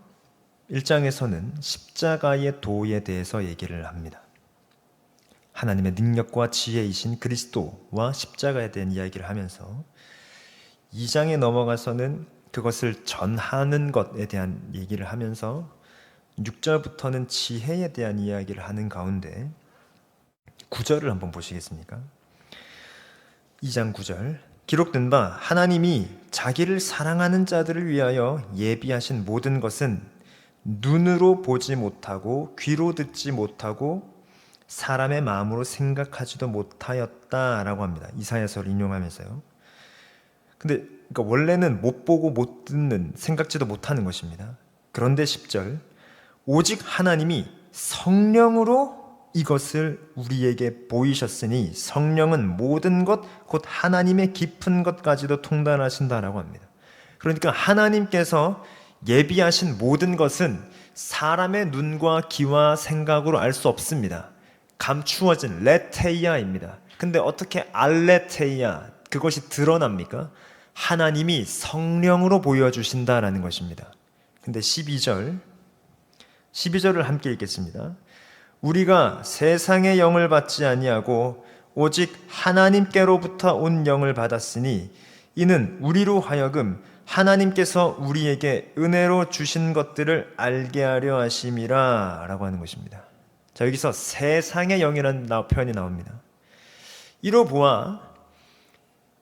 1장에서는 십자가의 도에 대해서 얘기를 합니다. 하나님의 능력과 지혜이신 그리스도와 십자가에 대한 이야기를 하면서 2장에 넘어가서는 그것을 전하는 것에 대한 얘기를 하면서 6절부터는 지혜에 대한 이야기를 하는 가운데 9절을 한번 보시겠습니까? 2장 9절, 기록된 바 하나님이 자기를 사랑하는 자들을 위하여 예비하신 모든 것은 눈으로 보지 못하고 귀로 듣지 못하고 사람의 마음으로 생각하지도 못하였다라고 합니다. 이사야서를 인용하면서요. 근데 그러니까 원래는 못 보고 못 듣는, 생각지도 못하는 것입니다. 그런데 10절, 오직 하나님이 성령으로 이것을 우리에게 보이셨으니 성령은 모든 것 곧 하나님의 깊은 것까지도 통달하신다라고 합니다. 그러니까 하나님께서 예비하신 모든 것은 사람의 눈과 귀와 생각으로 알 수 없습니다. 감추어진 레테이아입니다. 근데 어떻게 알레테이아, 그것이 드러납니까? 하나님이 성령으로 보여주신다라는 것입니다. 근데 12절을 함께 읽겠습니다. 우리가 세상의 영을 받지 아니하고 오직 하나님께로부터 온 영을 받았으니 이는 우리로 하여금 하나님께서 우리에게 은혜로 주신 것들을 알게 하려 하심이라 라고 하는 것입니다. 자, 여기서 세상의 영이라는 표현이 나옵니다. 이로 보아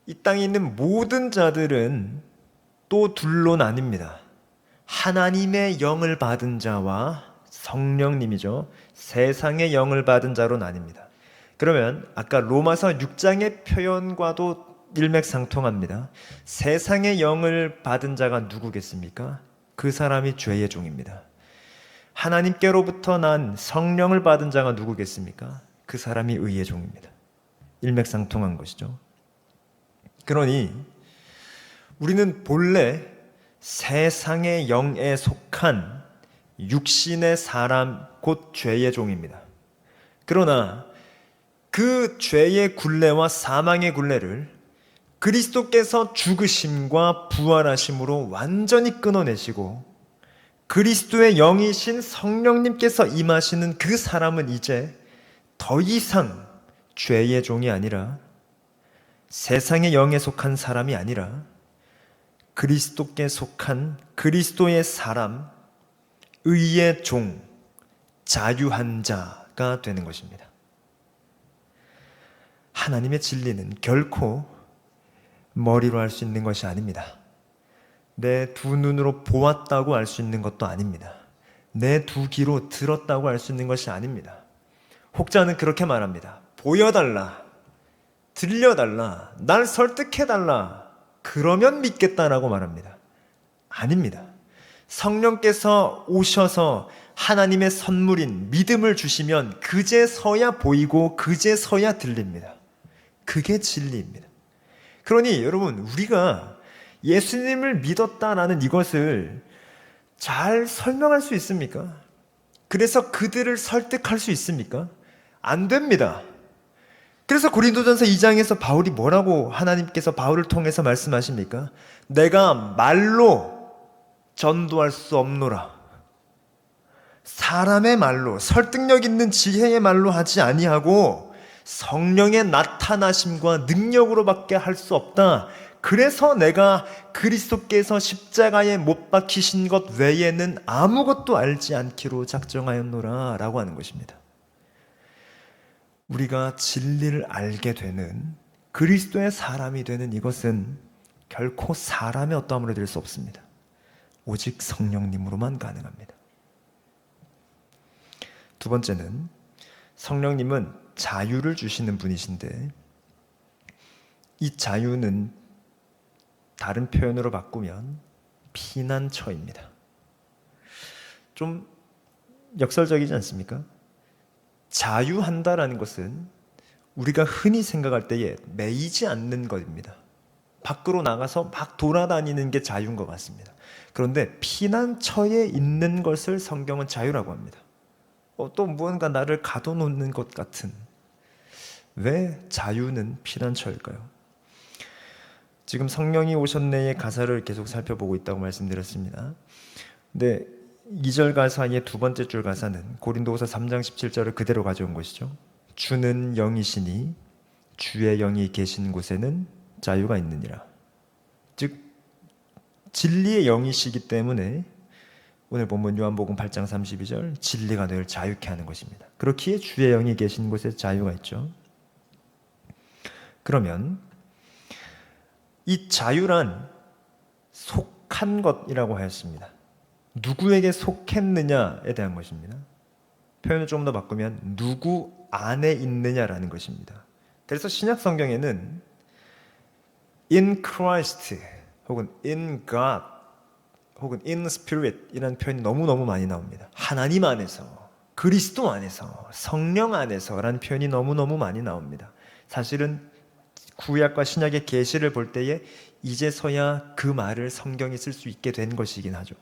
이 땅에 있는 모든 자들은 또 둘로 나뉩니다. 하나님의 영을 받은 자와 성령님이죠. 세상의 영을 받은 자로 나뉩니다. 그러면 아까 로마서 6장의 표현과도 일맥상통합니다. 세상의 영을 받은 자가 누구겠습니까? 그 사람이 죄의 종입니다. 하나님께로부터 난 성령을 받은 자가 누구겠습니까? 그 사람이 의의 종입니다. 일맥상통한 것이죠. 그러니 우리는 본래 세상의 영에 속한 육신의 사람 곧 죄의 종입니다. 그러나 그 죄의 굴레와 사망의 굴레를 그리스도께서 죽으심과 부활하심으로 완전히 끊어내시고 그리스도의 영이신 성령님께서 임하시는 그 사람은 이제 더 이상 죄의 종이 아니라 세상의 영에 속한 사람이 아니라 그리스도께 속한 그리스도의 사람, 의의 종, 자유한 자가 되는 것입니다. 하나님의 진리는 결코 머리로 알 수 있는 것이 아닙니다. 내 두 눈으로 보았다고 알 수 있는 것도 아닙니다. 내 두 귀로 들었다고 알 수 있는 것이 아닙니다. 혹자는 그렇게 말합니다. 보여달라, 들려달라, 날 설득해달라, 그러면 믿겠다라고 말합니다. 아닙니다. 성령께서 오셔서 하나님의 선물인 믿음을 주시면 그제서야 보이고 그제서야 들립니다. 그게 진리입니다. 그러니 여러분, 우리가 예수님을 믿었다라는 이것을 잘 설명할 수 있습니까? 그래서 그들을 설득할 수 있습니까? 안 됩니다. 그래서 고린도전서 2장에서 바울이 뭐라고 하나님께서 바울을 통해서 말씀하십니까? 내가 말로 전도할 수 없노라. 사람의 말로, 설득력 있는 지혜의 말로 하지 아니하고 성령의 나타나심과 능력으로밖에 할 수 없다. 그래서 내가 그리스도께서 십자가에 못 박히신 것 외에는 아무것도 알지 않기로 작정하였노라 라고 하는 것입니다. 우리가 진리를 알게 되는 그리스도의 사람이 되는 이것은 결코 사람의 어떠함으로 될 수 없습니다. 오직 성령님으로만 가능합니다. 두 번째는 성령님은 자유를 주시는 분이신데 이 자유는 다른 표현으로 바꾸면 피난처입니다. 좀 역설적이지 않습니까? 자유한다라는 것은 우리가 흔히 생각할 때에 매이지 않는 것입니다. 밖으로 나가서 막 돌아다니는 게 자유인 것 같습니다. 그런데 피난처에 있는 것을 성경은 자유라고 합니다. 또 무언가 나를 가둬놓는 것 같은, 왜 자유는 피난처일까요? 지금 성령이 오셨네의 가사를 계속 살펴보고 있다고 말씀드렸습니다. 근데 2절 가사의 두 번째 줄 가사는 고린도후서 3장 17절을 그대로 가져온 것이죠. 주는 영이시니 주의 영이 계신 곳에는 자유가 있느니라. 즉 진리의 영이시기 때문에 오늘 본문 요한복음 8장 32절 진리가 늘 자유케 하는 것입니다. 그렇기에 주의 영이 계신 곳에 자유가 있죠. 그러면 이 자유란 속한 것이라고 하였습니다. 누구에게 속했느냐에 대한 것입니다. 표현을 조금 더 바꾸면 누구 안에 있느냐라는 것입니다. 그래서 신약 성경에는 in Christ 혹은 in God 혹은 in Spirit 이라는 표현이 너무너무 많이 나옵니다. 하나님 안에서, 그리스도 안에서, 성령 안에서라는 표현이 너무너무 많이 나옵니다. 사실은 구약과 신약의 계시를 볼 때에 이제서야 그 말을 성경이 쓸 수 있게 된 것이긴 하죠.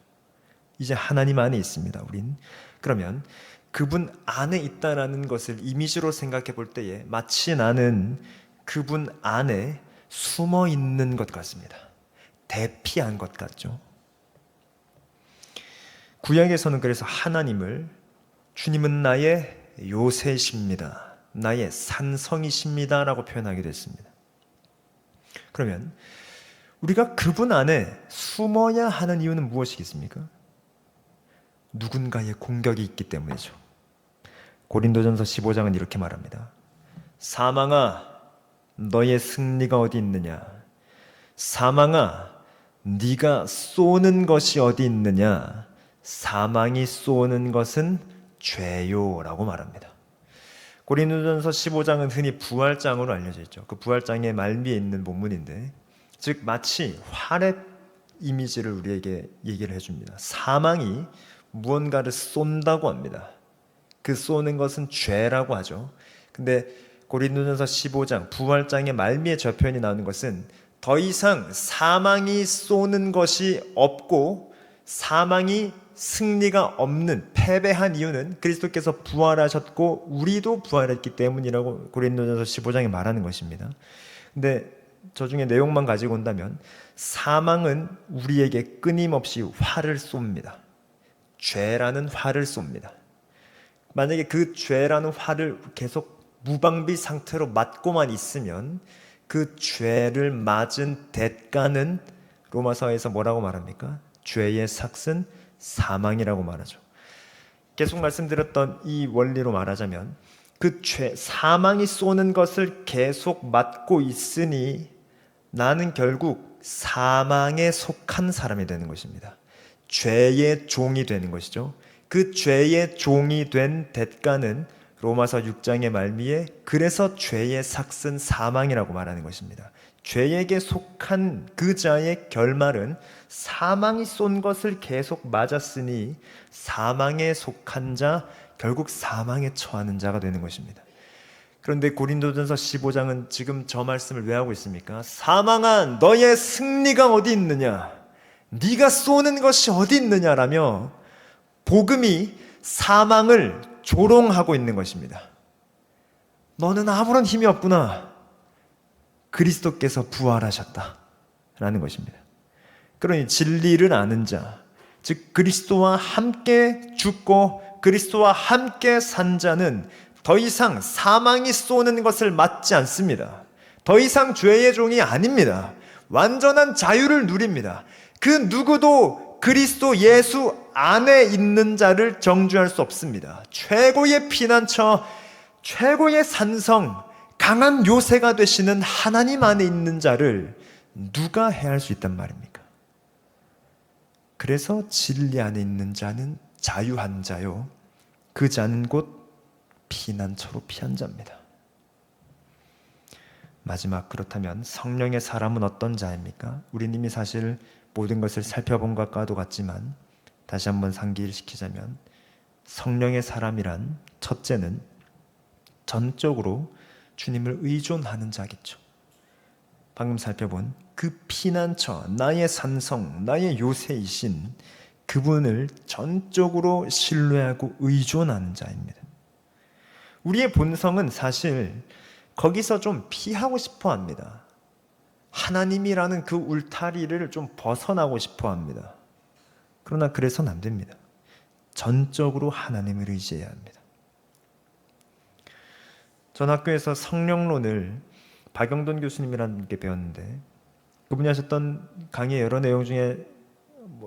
이제 하나님 안에 있습니다, 우린. 그러면 그분 안에 있다라는 것을 이미지로 생각해 볼 때에 마치 나는 그분 안에 숨어 있는 것 같습니다. 대피한 것 같죠. 구약에서는 그래서 하나님을 주님은 나의 요새이십니다, 나의 산성이십니다 라고 표현하게 됐습니다. 그러면 우리가 그분 안에 숨어야 하는 이유는 무엇이겠습니까? 누군가의 공격이 있기 때문이죠. 고린도전서 15장은 이렇게 말합니다. 사망아, 너의 승리가 어디 있느냐? 사망아, 네가 쏘는 것이 어디 있느냐? 사망이 쏘는 것은 죄요라고 말합니다. 고린도전서 15장은 흔히 부활장으로 알려져 있죠. 그 부활장의 말미에 있는 본문인데, 즉 마치 활의 이미지를 우리에게 얘기를 해줍니다. 사망이 무언가를 쏜다고 합니다. 그 쏘는 것은 죄라고 하죠. 근데 고린도전서 15장 부활장의 말미에 저 표현이 나오는 것은 더 이상 사망이 쏘는 것이 없고 사망이 승리가 없는 패배한 이유는 그리스도께서 부활하셨고 우리도 부활했기 때문이라고 고린도전서 15장에 말하는 것입니다. 근데 저 중에 내용만 가지고 온다면 사망은 우리에게 끊임없이 화를 쏩니다. 죄라는 화를 쏩니다. 만약에 그 죄라는 화를 계속 무방비 상태로 맞고만 있으면 그 죄를 맞은 대가는 로마서에서 뭐라고 말합니까? 죄의 삭은 사망이라고 말하죠. 계속 말씀드렸던 이 원리로 말하자면 그 죄, 사망이 쏘는 것을 계속 맞고 있으니 나는 결국 사망에 속한 사람이 되는 것입니다. 죄의 종이 되는 것이죠. 그 죄의 종이 된 대가는 로마서 6장의 말미에 그래서 죄의 삭은 사망이라고 말하는 것입니다. 죄에게 속한 그 자의 결말은 사망이 쏜 것을 계속 맞았으니 사망에 속한 자, 결국 사망에 처하는 자가 되는 것입니다. 그런데 고린도전서 15장은 지금 저 말씀을 왜 하고 있습니까? 사망한 너의 승리가 어디 있느냐? 네가 쏘는 것이 어디 있느냐라며 복음이 사망을 조롱하고 있는 것입니다. 너는 아무런 힘이 없구나. 그리스도께서 부활하셨다 라는 것입니다. 그러니 진리를 아는 자, 즉 그리스도와 함께 죽고 그리스도와 함께 산 자는 더 이상 사망이 쏘는 것을 맞지 않습니다. 더 이상 죄의 종이 아닙니다. 완전한 자유를 누립니다. 그 누구도 그리스도 예수 안에 있는 자를 정죄할 수 없습니다. 최고의 피난처, 최고의 산성, 강한 요새가 되시는 하나님 안에 있는 자를 누가 해할 수 있단 말입니까? 그래서 진리 안에 있는 자는 자유한 자요, 그 자는 곧 피난처로 피한 자입니다. 마지막, 그렇다면 성령의 사람은 어떤 자입니까? 우리는 이미 사실 모든 것을 살펴본 것과도 같지만 다시 한번 상기시키자면 성령의 사람이란 첫째는 전적으로 주님을 의존하는 자겠죠. 방금 살펴본 그 피난처, 나의 산성, 나의 요새이신 그분을 전적으로 신뢰하고 의존하는 자입니다. 우리의 본성은 사실 거기서 좀 피하고 싶어 합니다. 하나님이라는 그 울타리를 좀 벗어나고 싶어 합니다. 그러나 그래서는 안 됩니다. 전적으로 하나님을 의지해야 합니다. 전 학교에서 성령론을 박영돈 교수님이라는 분께 배웠는데 그분이 하셨던 강의의 여러 내용 중에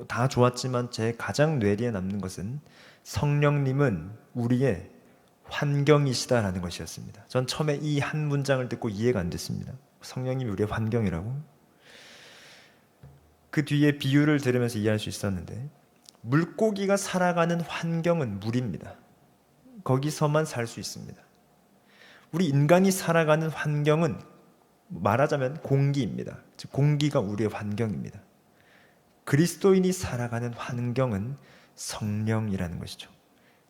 다 좋았지만 제 가장 뇌리에 남는 것은 성령님은 우리의 환경이시다라는 것이었습니다. 전 처음에 이 한 문장을 듣고 이해가 안 됐습니다. 성령님이 우리의 환경이라고? 그 뒤에 비유를 들으면서 이해할 수 있었는데 물고기가 살아가는 환경은 물입니다. 거기서만 살 수 있습니다. 우리 인간이 살아가는 환경은 말하자면 공기입니다. 즉 공기가 우리의 환경입니다. 그리스도인이 살아가는 환경은 성령이라는 것이죠.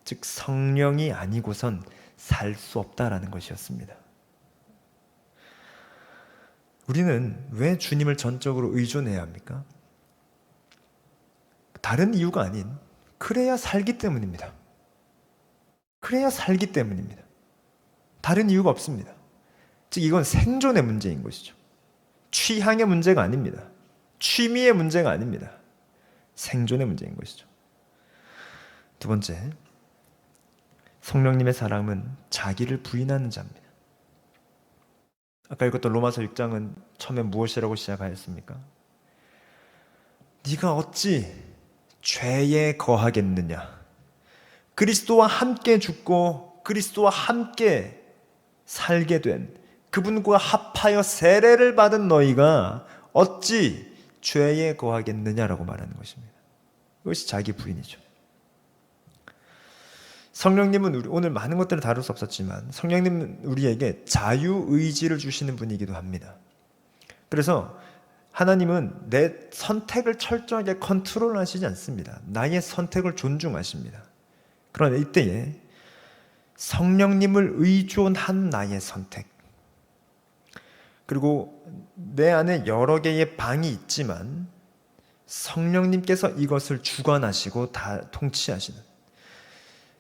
즉 성령이 아니고선 살 수 없다라는 것이었습니다. 우리는 왜 주님을 전적으로 의존해야 합니까? 다른 이유가 아닌 그래야 살기 때문입니다. 그래야 살기 때문입니다. 다른 이유가 없습니다. 즉 이건 생존의 문제인 것이죠. 취향의 문제가 아닙니다. 취미의 문제가 아닙니다. 생존의 문제인 것이죠. 두 번째, 성령님의 사람은 자기를 부인하는 자입니다. 아까 읽었던 로마서 6장은 처음에 무엇이라고 시작하였습니까? 네가 어찌 죄에 거하겠느냐? 그리스도와 함께 죽고 그리스도와 함께 살게 된 그분과 합하여 세례를 받은 너희가 어찌 죄에 거하겠느냐라고 말하는 것입니다. 이것이 자기 부인이죠. 성령님은 오늘 많은 것들을 다룰 수 없었지만 성령님은 우리에게 자유의지를 주시는 분이기도 합니다. 그래서 하나님은 내 선택을 철저하게 컨트롤하시지 않습니다. 나의 선택을 존중하십니다. 그러나 이때에 성령님을 의존한 나의 선택, 그리고 내 안에 여러 개의 방이 있지만 성령님께서 이것을 주관하시고 다 통치하시는.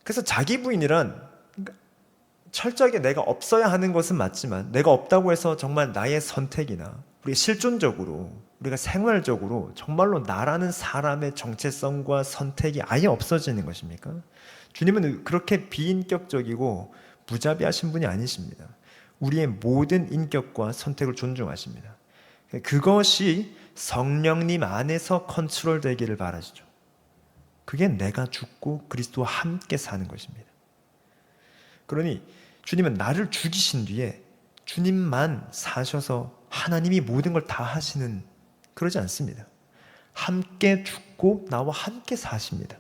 그래서 자기 부인이란 철저하게 내가 없어야 하는 것은 맞지만 내가 없다고 해서 정말 나의 선택이나 우리가 실존적으로 우리가 생활적으로 정말로 나라는 사람의 정체성과 선택이 아예 없어지는 것입니까? 주님은 그렇게 비인격적이고 무자비하신 분이 아니십니다. 우리의 모든 인격과 선택을 존중하십니다. 그것이 성령님 안에서 컨트롤되기를 바라시죠. 그게 내가 죽고 그리스도와 함께 사는 것입니다. 그러니 주님은 나를 죽이신 뒤에 주님만 사셔서 하나님이 모든 걸 다 하시는, 그러지 않습니다. 함께 죽고 나와 함께 사십니다.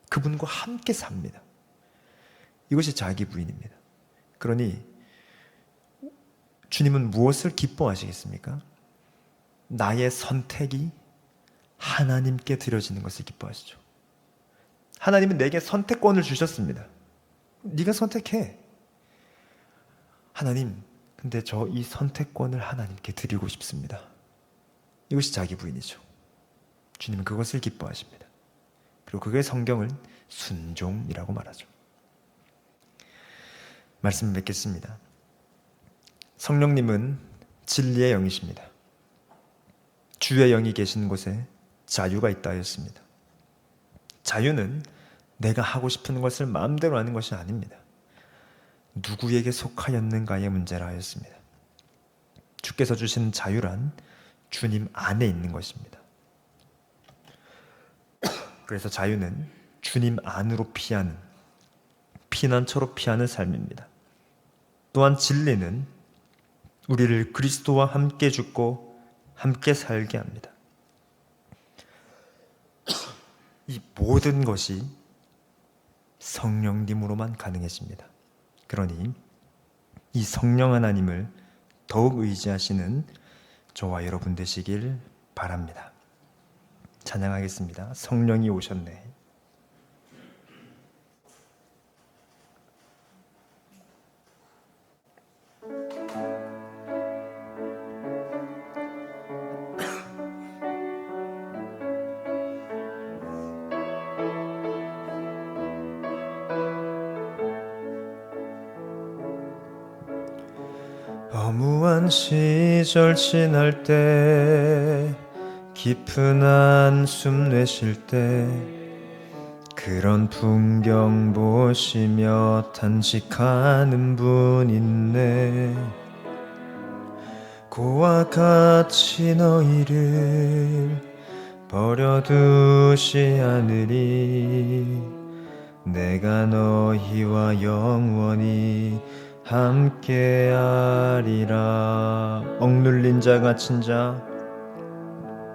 그분과 함께 삽니다. 이것이 자기 부인입니다. 그러니 주님은 무엇을 기뻐하시겠습니까? 나의 선택이 하나님께 드려지는 것을 기뻐하시죠. 하나님은 내게 선택권을 주셨습니다. 네가 선택해. 하나님, 근데 저 이 선택권을 하나님께 드리고 싶습니다. 이것이 자기 부인이죠. 주님은 그것을 기뻐하십니다. 그리고 그게 성경을 순종이라고 말하죠. 말씀 뵙겠습니다. 성령님은 진리의 영이십니다. 주의 영이 계신 곳에 자유가 있다 하였습니다. 자유는 내가 하고 싶은 것을 마음대로 하는 것이 아닙니다. 누구에게 속하였는가의 문제라 하였습니다. 주께서 주시는 자유란 주님 안에 있는 것입니다. 그래서 자유는 주님 안으로 피하는, 피난처로 피하는 삶입니다. 또한 진리는 우리를 그리스도와 함께 죽고 함께 살게 합니다. 이 모든 것이 성령님으로만 가능해집니다. 그러니 이 성령 하나님을 더욱 의지하시는 저와 여러분 되시길 바랍니다. 찬양하겠습니다. 성령이 오셨네. 허무한 시절 지날 때, 깊은 한숨 내쉴 때, 그런 풍경 보시며 탄식하는 분 있네. 고와 같이 너희를 버려두지 않으리. 내가 너희와 영원히 함께하리라. 억눌린 자 갇힌 자,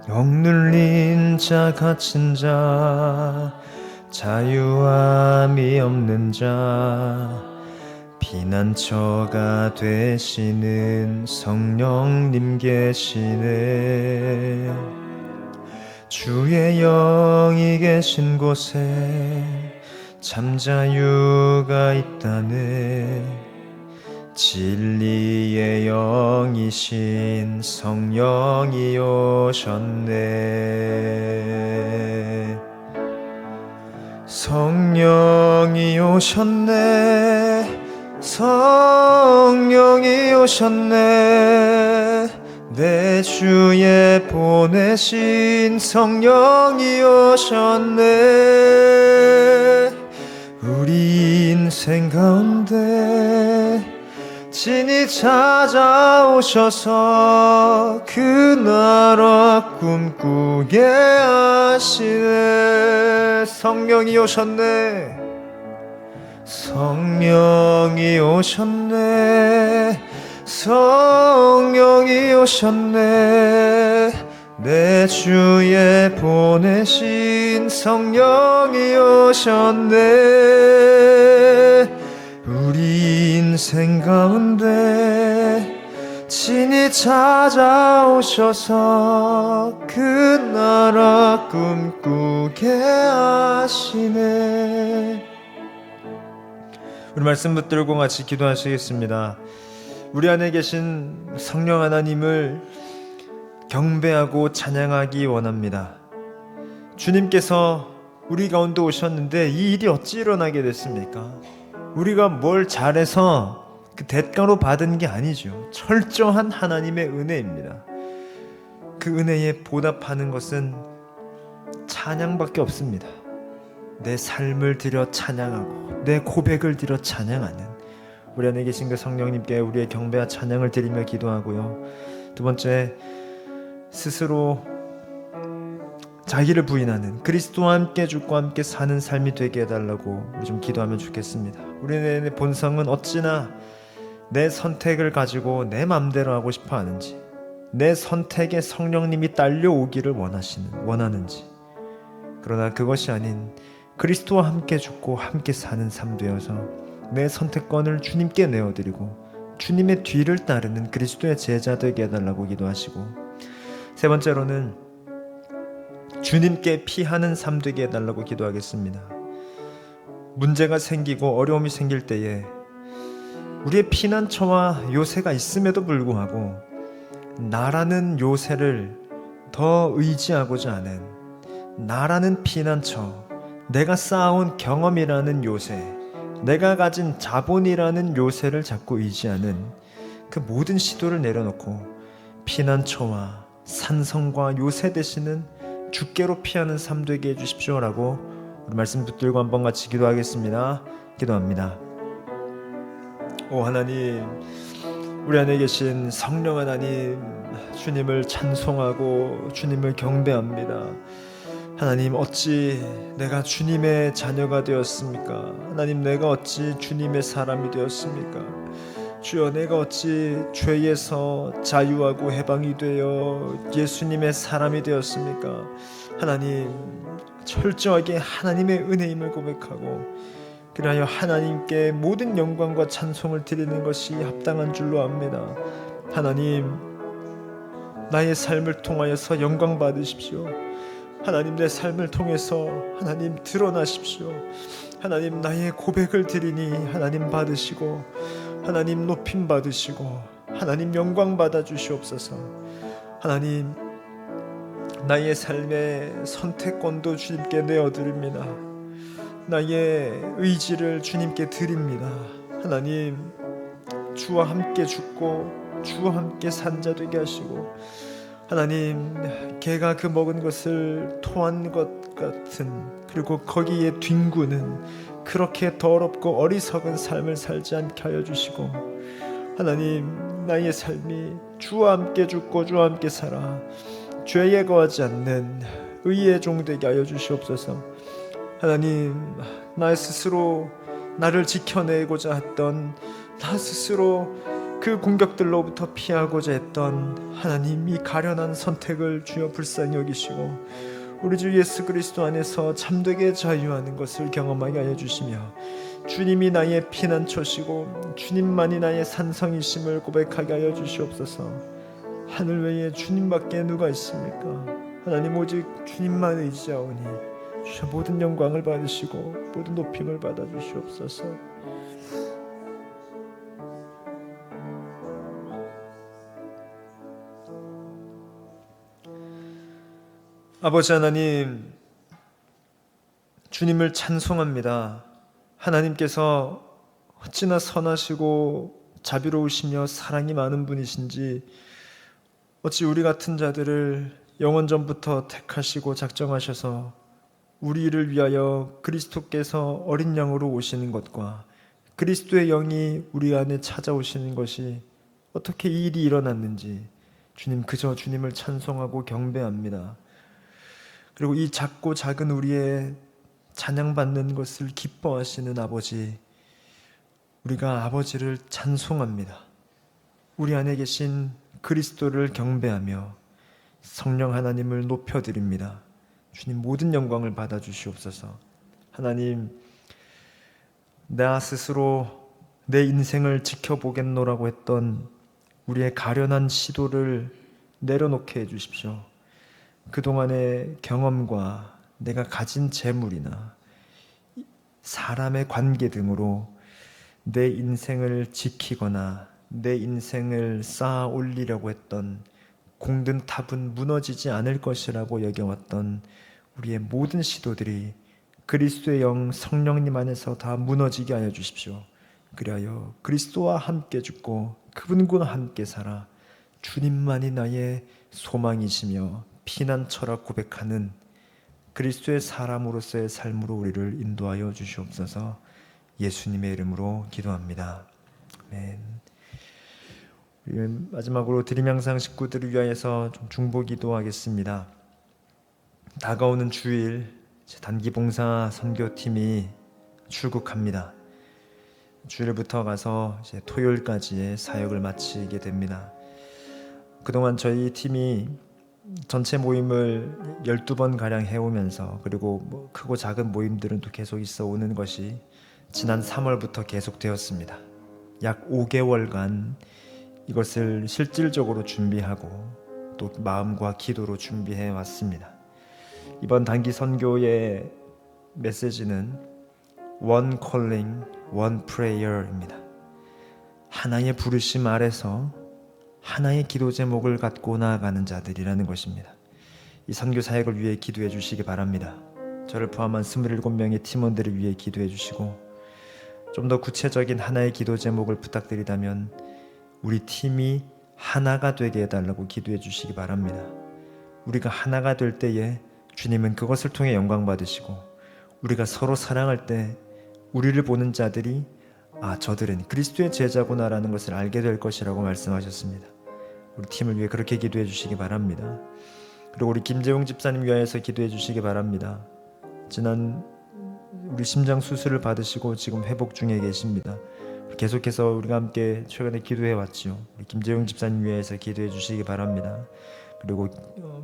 억눌린 자 갇힌 자, 자유함이 없는 자, 피난처가 되시는 성령님 계시네. 주의 영이 계신 곳에 참 자유가 있다네. 진리의 영이신 성령이 오셨네. 성령이 오셨네. 성령이 오셨네. 내 주에 보내신 성령이 오셨네. 우리 인생 가운데 친히 찾아오셔서 그 나라 꿈꾸게 하시네. 성령이 오셨네. 성령이 오셨네. 성령이 오셨네. 내 주에 보내신 성령이 오셨네. 우리 인생 가운데 친히 찾아오셔서 그 나라 꿈꾸게 하시네. 우리 말씀 붙들고 같이 기도하시겠습니다. 우리 안에 계신 성령 하나님을 경배하고 찬양하기 원합니다. 주님께서 우리 가운데 오셨는데 이 일이 어찌 일어나게 됐습니까? 우리가 뭘 잘해서 그 대가로 받은 게 아니죠. 철저한 하나님의 은혜입니다. 그 은혜에 보답하는 것은 찬양밖에 없습니다. 내 삶을 드려 찬양하고 내 고백을 드려 찬양하는 우리 안에 계신 그 성령님께 우리의 경배와 찬양을 드리며 기도하고요. 두 번째, 스스로 자기를 부인하는 그리스도와 함께 죽고 함께 사는 삶이 되게 해달라고 우리 좀 기도하면 좋겠습니다. 우리의 본성은 어찌나 내 선택을 가지고 내 맘대로 하고 싶어 하는지, 내 선택에 성령님이 딸려오기를 원하는지, 그러나 그것이 아닌 그리스도와 함께 죽고 함께 사는 삶 되어서 내 선택권을 주님께 내어드리고 주님의 뒤를 따르는 그리스도의 제자 되게 해달라고 기도하시고, 세 번째로는 주님께 피하는 삶 되게 해달라고 기도하겠습니다. 문제가 생기고 어려움이 생길 때에 우리의 피난처와 요새가 있음에도 불구하고 나라는 요새를 더 의지하고자 하는, 나라는 피난처, 내가 쌓아온 경험이라는 요새, 내가 가진 자본이라는 요새를 자꾸 의지하는 그 모든 시도를 내려놓고 피난처와 산성과 요새 되시는 주께로 피하는 삶 되게 해주십시오라고 우리 말씀 붙들고 한번 같이 기도하겠습니다. 기도합니다. 오 하나님, 우리 안에 계신 성령 하나님, 주님을 찬송하고 주님을 경배합니다. 하나님, 어찌 내가 주님의 자녀가 되었습니까? 하나님, 내가 어찌 주님의 사람이 되었습니까? 주여, 내가 어찌 죄에서 자유하고 해방이 되어 예수님의 사람이 되었습니까? 하나님, 철저하게 하나님의 은혜임을 고백하고 그리하여 하나님께 모든 영광과 찬송을 드리는 것이 합당한 줄로 압니다. 하나님, 나의 삶을 통하여서 영광 받으십시오. 하나님, 내 삶을 통해서 하나님 드러나십시오. 하나님, 나의 고백을 드리니 하나님 받으시고 하나님 높임 받으시고 하나님 영광 받아 주시옵소서. 하나님, 나의 삶의 선택권도 주님께 내어드립니다. 나의 의지를 주님께 드립니다. 하나님, 주와 함께 죽고 주와 함께 산 자 되게 하시고 하나님, 개가 그 먹은 것을 토한 것 같은, 그리고 거기에 뒹구는 그렇게 더럽고 어리석은 삶을 살지 않게 하여 주시고 하나님, 나의 삶이 주와 함께 죽고 주와 함께 살아 죄에 거하지 않는 의의 종 되게 하여 주시옵소서. 하나님, 나 스스로 나를 지켜내고자 했던, 나 스스로 그 공격들로부터 피하고자 했던 하나님, 이 가련한 선택을 주여 불쌍히 여기시고 우리 주 예수 그리스도 안에서 참되게 자유하는 것을 경험하게 하여 주시며 주님이 나의 피난처시고 주님만이 나의 산성이심을 고백하게 하여 주시옵소서. 하늘 외에 주님밖에 누가 있습니까? 하나님, 오직 주님만 의지하오니 주여 모든 영광을 받으시고 모든 높임을 받아 주시옵소서. 아버지 하나님, 주님을 찬송합니다. 하나님께서 어찌나 선하시고 자비로우시며 사랑이 많은 분이신지, 어찌 우리 같은 자들을 영원 전부터 택하시고 작정하셔서 우리를 위하여 그리스도께서 어린 양으로 오시는 것과 그리스도의 영이 우리 안에 찾아오시는 것이 어떻게 이 일이 일어났는지 주님, 그저 주님을 찬송하고 경배합니다. 그리고 이 작고 작은 우리의 찬양받는 것을 기뻐하시는 아버지, 우리가 아버지를 찬송합니다. 우리 안에 계신 그리스도를 경배하며 성령 하나님을 높여드립니다. 주님, 모든 영광을 받아 주시옵소서. 하나님, 나 스스로 내 인생을 지켜보겠노라고 했던 우리의 가련한 시도를 내려놓게 해주십시오. 그동안의 경험과 내가 가진 재물이나 사람의 관계 등으로 내 인생을 지키거나 내 인생을 쌓아 올리려고 했던 공든 탑은 무너지지 않을 것이라고 여겨왔던 우리의 모든 시도들이 그리스도의 영 성령님 안에서 다 무너지게 하여 주십시오. 그리하여 그리스도와 함께 죽고 그분과 함께 살아 주님만이 나의 소망이시며 피난처라 고백하는 그리스도의 사람으로서의 삶으로 우리를 인도하여 주시옵소서. 예수님의 이름으로 기도합니다. 아멘. 우리 마지막으로 드림양상 식구들을 위하여서 좀 중보 기도하겠습니다. 다가오는 주일 단기봉사 선교팀이 출국합니다. 주일부터 가서 이제 토요일까지의 사역을 마치게 됩니다. 그동안 저희 팀이 전체 모임을 12번 가량 해오면서, 그리고 뭐 크고 작은 모임들은 또 계속 있어 오는 것이 지난 3월부터 계속되었습니다. 약 5개월간 이것을 실질적으로 준비하고 또 마음과 기도로 준비해 왔습니다. 이번 단기 선교의 메시지는 One Calling, One Prayer입니다. 하나의 부르심 아래서 하나의 기도 제목을 갖고 나아가는 자들이라는 것입니다. 이 선교 사역을 위해 기도해 주시기 바랍니다. 저를 포함한 27명의 팀원들을 위해 기도해 주시고, 좀 더 구체적인 하나의 기도 제목을 부탁드리다면 우리 팀이 하나가 되게 해달라고 기도해 주시기 바랍니다. 우리가 하나가 될 때에 주님은 그것을 통해 영광 받으시고, 우리가 서로 사랑할 때 우리를 보는 자들이 저들은 그리스도의 제자구나라는 것을 알게 될 것이라고 말씀하셨습니다. 우리 팀을 위해 그렇게 기도해 주시기 바랍니다. 그리고 우리 김재웅 집사님 위하여서 기도해 주시기 바랍니다. 지난 우리 심장 수술을 받으시고 지금 회복 중에 계십니다. 계속해서 우리가 함께 최근에 기도해 왔죠. 우리 김재웅 집사님 위해서 기도해 주시기 바랍니다. 그리고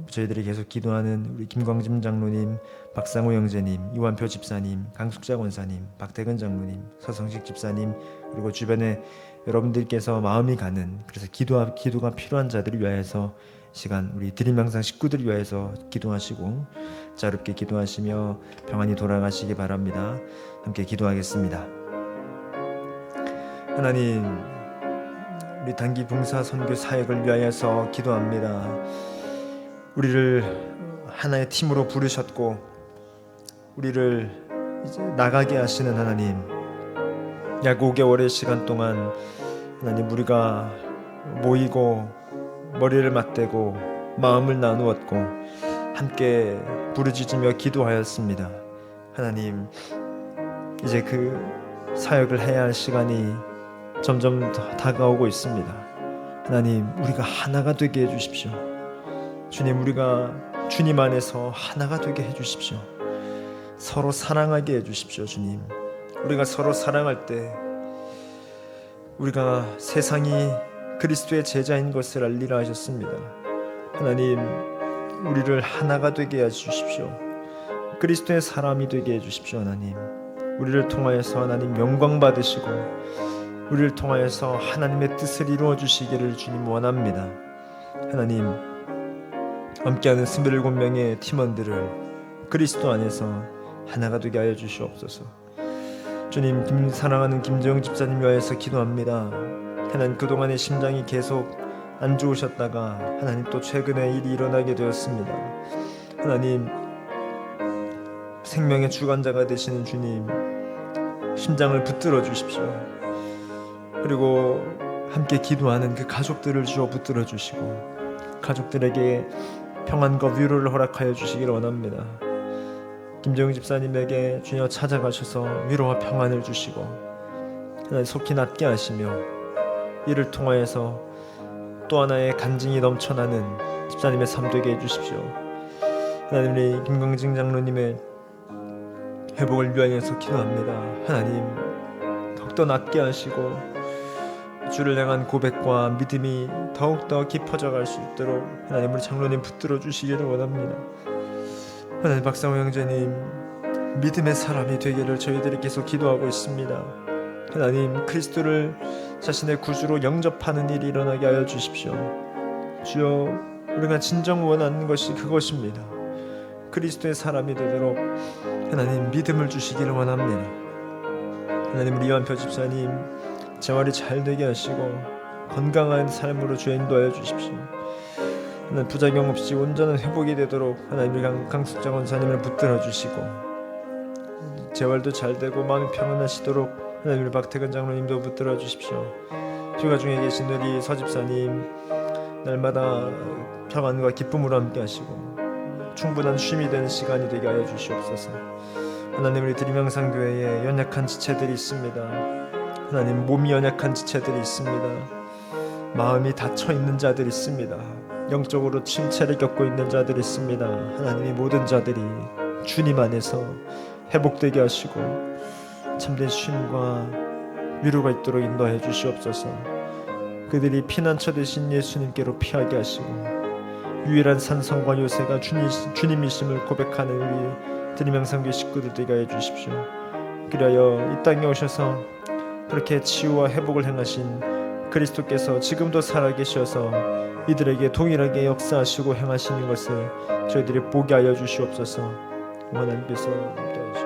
저희들이 계속 기도하는 우리 김광진 장로님, 박상호 형제님, 이완표 집사님, 강숙자 권사님, 박태근 장로님, 서성식 집사님, 그리고 주변에 여러분들께서 마음이 가는, 그래서 기도가 필요한 자들을 위하여서 시간 우리 드림양상 식구들을 위하여서 기도하시고 자유롭게 기도하시며 평안히 돌아가시기 바랍니다. 함께 기도하겠습니다. 하나님, 우리 단기 봉사 선교 사역을 위하여서 기도합니다. 우리를 하나의 팀으로 부르셨고 우리를 이제 나가게 하시는 하나님, 약 5개월의 시간 동안 하나님 우리가 모이고 머리를 맞대고 마음을 나누었고 함께 부르짖으며 기도하였습니다. 하나님, 이제 그 사역을 해야 할 시간이 점점 더 다가오고 있습니다. 하나님, 우리가 하나가 되게 해주십시오. 주님, 우리가 주님 안에서 하나가 되게 해주십시오. 서로 사랑하게 해주십시오. 주님, 우리가 서로 사랑할 때 우리가 세상이 그리스도의 제자인 것을 알리라 하셨습니다. 하나님, 우리를 하나가 되게 해주십시오. 그리스도의 사람이 되게 해주십시오. 하나님, 우리를 통하여서 하나님 영광 받으시고 우리를 통하여서 하나님의 뜻을 이루어 주시기를 주님 원합니다. 하나님, 함께하는 27명의 팀원들을 그리스도 안에서 하나가 되게 하여 주시옵소서. 주님, 사랑하는 김재영 집사님 위하여서 기도합니다. 하나님, 그동안의 심장이 계속 안 좋으셨다가 하나님 또 최근에 일이 일어나게 되었습니다. 하나님, 생명의 주관자가 되시는 주님, 심장을 붙들어 주십시오. 그리고 함께 기도하는 그 가족들을 주어 붙들어 주시고 가족들에게 평안과 위로를 허락하여 주시기를 원합니다. 김정희 집사님에게 주여 찾아가셔서 위로와 평안을 주시고 하나님 속히 낫게 하시며 이를 통하여서 또 하나의 간증이 넘쳐나는 집사님의 삶 되게 해주십시오. 하나님, 우리 김광진 장로님의 회복을 위하여서 기도합니다. 하나님, 더욱더 낫게 하시고 주를 향한 고백과 믿음이 더욱더 깊어져 갈 수 있도록 하나님, 우리 장로님 붙들어 주시기를 원합니다. 하나님, 박상호 형제님 믿음의 사람이 되기를 저희들이 계속 기도하고 있습니다. 하나님, 그리스도를 자신의 구주로 영접하는 일이 일어나게 하여 주십시오. 주여, 우리가 진정 원하는 것이 그것입니다. 그리스도의 사람이 되도록 하나님 믿음을 주시기를 원합니다. 하나님, 우리 이완표 집사님 생활이 잘 되게 하시고 건강한 삶으로 주여 인도하여 주십시오. 하나님 부작용 없이 온전한 회복이 되도록 하나님이 강숙장 원사님을 붙들어 주시고 재활도 잘 되고 마음이 평안하시도록 하나님 박태근 장로님도 붙들어 주십시오. 휴가 중에 계신 우리 서집사님 날마다 평안과 기쁨으로 함께 하시고 충분한 쉼이 되는 시간이 되게 하여 주시옵소서. 하나님 우리 드림영상교회에 연약한 지체들이 있습니다. 하나님 몸이 연약한 지체들이 있습니다. 마음이 닫혀 있는 자들이 있습니다. 영적으로 침체를 겪고 있는 자들이 있습니다. 하나님이 모든 자들이 주님 안에서 회복되게 하시고 참된 쉼과 위로가 있도록 인도해 주시옵소서. 그들이 피난처 되신 예수님께로 피하게 하시고 유일한 산성과 요새가 주님이심을 고백하는 우리 드림영상교회 식구들 되게 해 주십시오. 그리하여 이 땅에 오셔서 그렇게 치유와 회복을 행하신 그리스도께서 지금도 살아계셔서 이들에게 동일하게 역사하시고 행하시는 것을 저희들이 보게 하여 주시옵소서. 하나님께서 함께 하시옵소서.